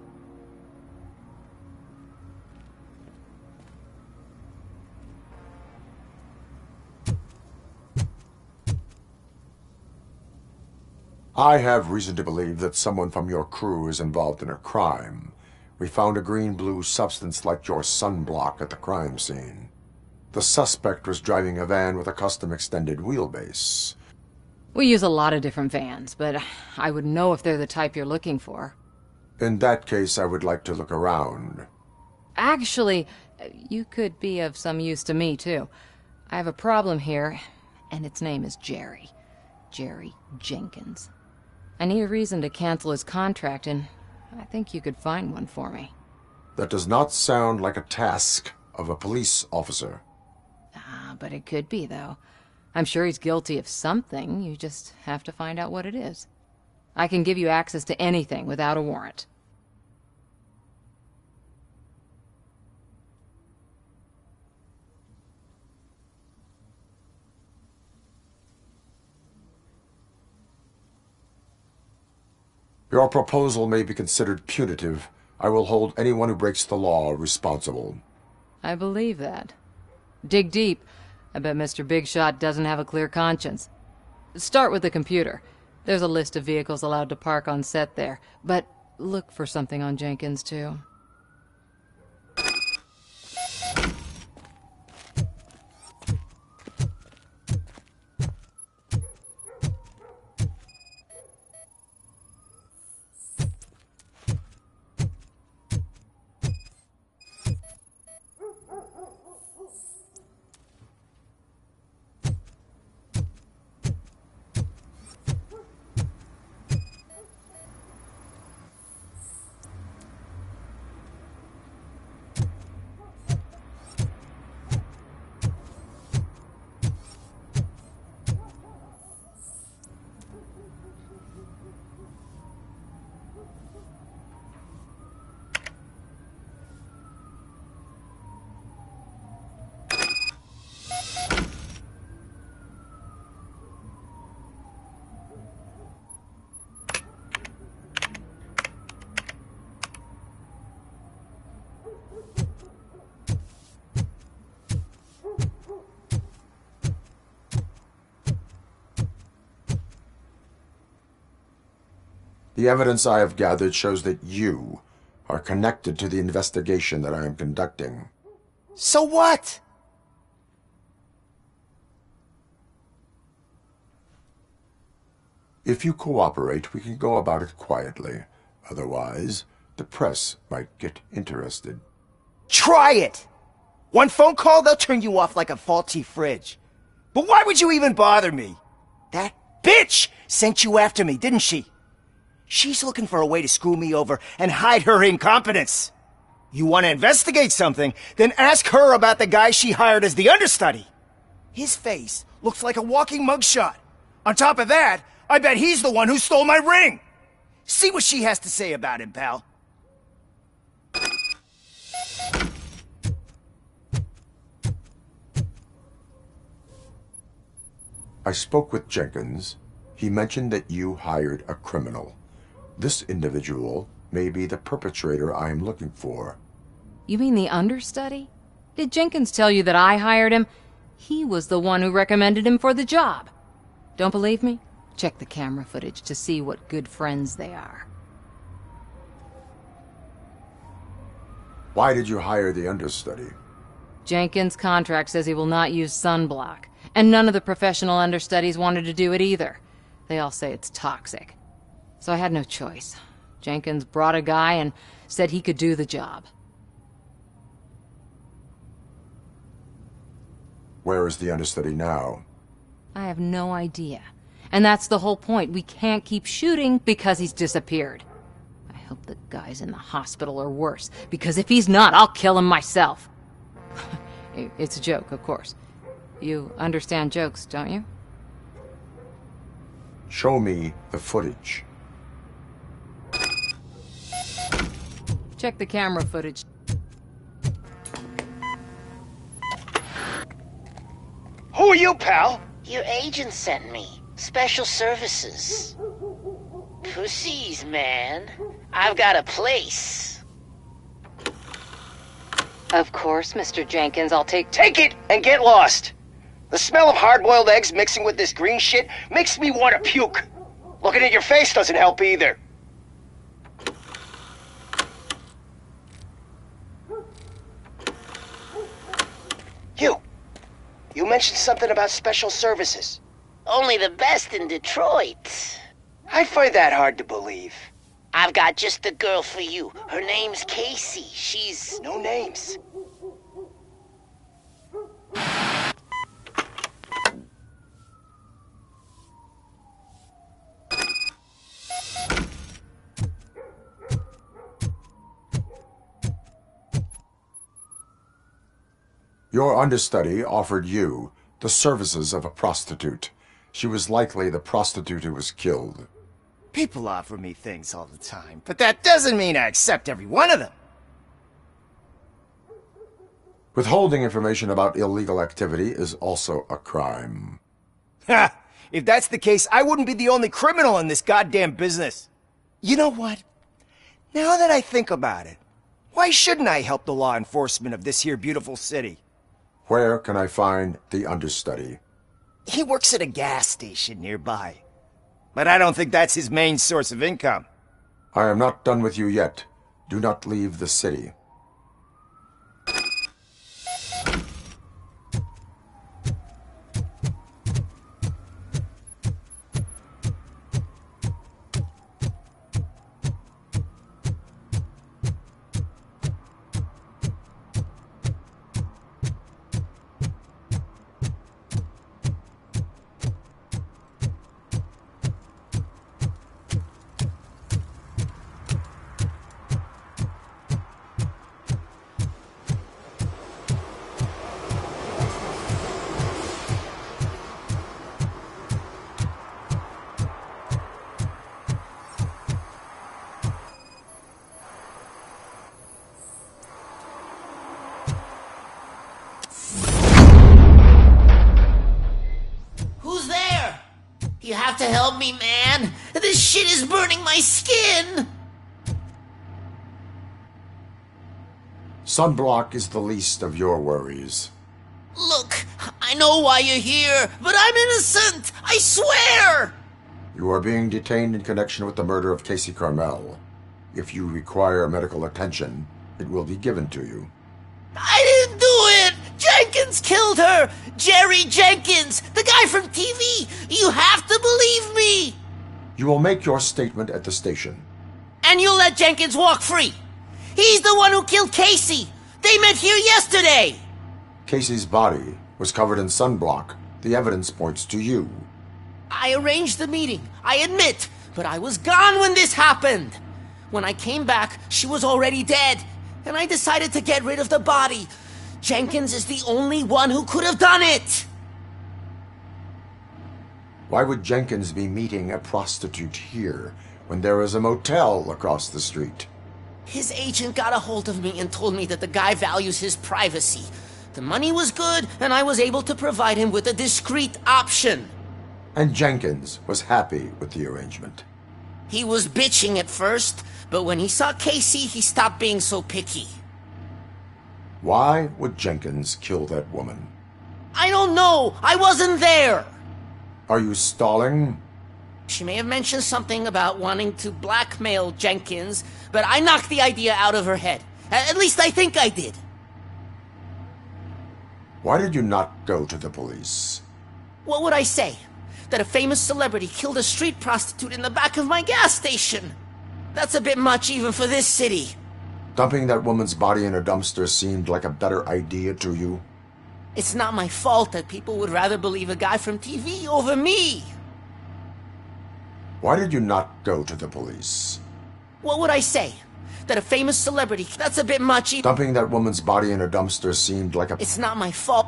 U: I have reason to believe that someone from your crew is involved in a crime. We found a green-blue substance like your sunblock at the crime scene. The suspect was driving a van with a custom extended wheelbase.
F: We use a lot of different vans, but I would know if they're the type you're looking for.
U: In that case, I would like to look around.
F: Actually, you could be of some use to me, too. I have a problem here, and its name is Jerry. Jerry Jenkins. I need a reason to cancel his contract, and I think you could find one for me.
U: That does not sound like a task of a police officer.
F: But it could be, though. I'm sure he's guilty of something. You just have to find out what it is. I can give you access to anything without a warrant.
U: Your proposal may be considered punitive. I will hold anyone who breaks the law responsible.
F: I believe that. Dig deep. I bet Mr. Big Shot doesn't have a clear conscience. Start with the computer. There's a list of vehicles allowed to park on set there. But look for something on Jenkins, too.
U: The evidence I have gathered shows that you are connected to the investigation that I am conducting.
D: So what?
U: If you cooperate, we can go about it quietly. Otherwise, the press might get interested.
D: Try it! One phone call, they'll turn you off like a faulty fridge. But why would you even bother me? That bitch sent you after me, didn't she? She's looking for a way to screw me over and hide her incompetence. You want to investigate something, then ask her about the guy she hired as the understudy. His face looks like a walking mugshot. On top of that, I bet he's the one who stole my ring. See what she has to say about him, pal.
U: I spoke with Jenkins. He mentioned that you hired a criminal. This individual may be the perpetrator I am looking for.
P: You mean the understudy? Did Jenkins tell you that I hired him? He was the one who recommended him for the job. Don't believe me? Check the camera footage to see what good friends they are.
U: Why did you hire the understudy?
P: Jenkins' contract says he will not use sunblock, and none of the professional understudies wanted to do it either. They all say it's toxic. So I had no choice. Jenkins brought a guy and said he could do the job.
U: Where is the understudy now?
P: I have no idea. And that's the whole point. We can't keep shooting because he's disappeared. I hope the guy's in the hospital or worse, because if he's not, I'll kill him myself. It's a joke, of course. You understand jokes, don't you?
U: Show me the footage.
P: Check the camera footage.
D: Who are you, pal?
H: Your agent sent me. Special services. Pussies, man. I've got a place.
P: Of course, Mr. Jenkins, I'll take
D: it and get lost. The smell of hard-boiled eggs mixing with this green shit makes me want to puke. Looking at your face doesn't help either. You mentioned something about special services.
H: Only the best in Detroit.
D: I find that hard to believe.
H: I've got just the girl for you. Her name's Casey. She's...
D: No names.
U: Your understudy offered you the services of a prostitute. She was likely the prostitute who was killed.
D: People offer me things all the time, but that doesn't mean I accept every one of them.
U: Withholding information about illegal activity is also a crime.
D: Ha! If that's the case, I wouldn't be the only criminal in this goddamn business. You know what? Now that I think about it, why shouldn't I help the law enforcement of this here beautiful city?
U: Where can I find the understudy?
D: He works at a gas station nearby. But I don't think that's his main source of income.
U: I am not done with you yet. Do not leave the city.
H: You have to help me, man. This shit is burning my skin.
U: Sunblock is the least of your worries.
H: Look, I know why you're here, but I'm innocent. I swear.
U: You are being detained in connection with the murder of Casey Carmel. If you require medical attention, it will be given to you.
H: I didn't do it! Jenkins killed her! Jerry Jenkins! The guy from TV! You have to believe me!
U: You will make your statement at the station.
H: And you'll let Jenkins walk free! He's the one who killed Casey! They met here yesterday!
U: Casey's body was covered in sunblock. The evidence points to you.
H: I arranged the meeting, I admit, but I was gone when this happened. When I came back, she was already dead, and I decided to get rid of the body. Jenkins is the only one who could have done it!
U: Why would Jenkins be meeting a prostitute here when there is a motel across the street?
H: His agent got a hold of me and told me that the guy values his privacy. The money was good, and I was able to provide him with a discreet option.
U: And Jenkins was happy with the arrangement.
H: He was bitching at first, but when he saw Casey, he stopped being so picky.
U: Why would Jenkins kill that woman?
H: I don't know! I wasn't there!
U: Are you stalling?
H: She may have mentioned something about wanting to blackmail Jenkins, but I knocked the idea out of her head. At least I think I did.
U: Why did you not go to the police?
H: What would I say? That a famous celebrity killed a street prostitute in the back of my gas station? That's a bit much even for this city.
U: Dumping that woman's body in a dumpster seemed like a better idea to you?
H: It's not my fault that people would rather believe a guy from TV over me.
U: Why did you not go to the police?
H: What would I say? That a famous celebrity... That's a bit much.
U: Dumping that woman's body in a dumpster seemed like a...
H: It's not my fault.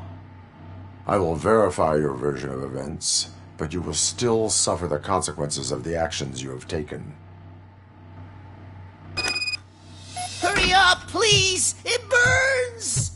U: I will verify your version of events, but you will still suffer the consequences of the actions you have taken.
H: Hurry up, please! It burns!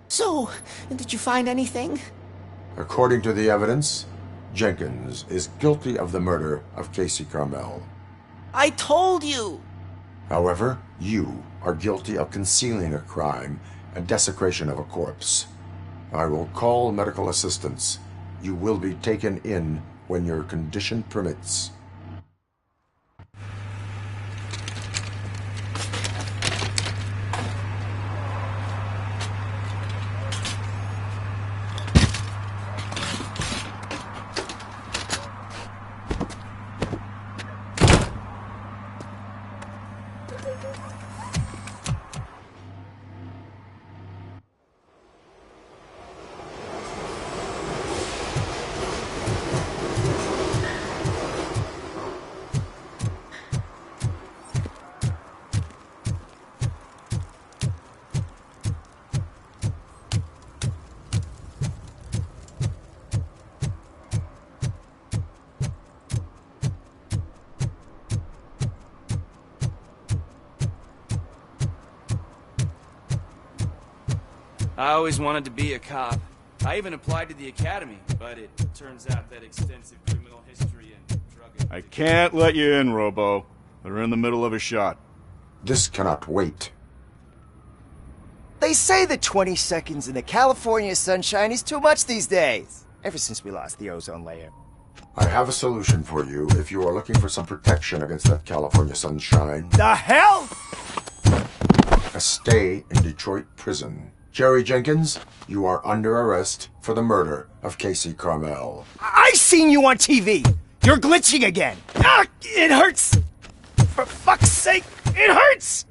H: So, did you find anything?
U: According to the evidence, Jenkins is guilty of the murder of Casey Carmel.
H: I told you!
U: However, you are guilty of concealing a crime and desecration of a corpse. I will call medical assistance. You will be taken in when your condition permits.
B: I always wanted to be a cop. I even applied to the academy, but it turns out that extensive criminal history and drug...
O: I can't let you in, Robo. They're in the middle of a shot.
U: This cannot wait.
D: They say that 20 seconds in the California sunshine is too much these days. Ever since we lost the ozone layer.
U: I have a solution for you if you are looking for some protection against that California sunshine.
D: The hell?
U: A stay in Detroit prison. Jerry Jenkins, you are under arrest for the murder of Casey Carmel.
D: I seen you on TV. You're glitching again. Ah, it hurts. For fuck's sake, it hurts.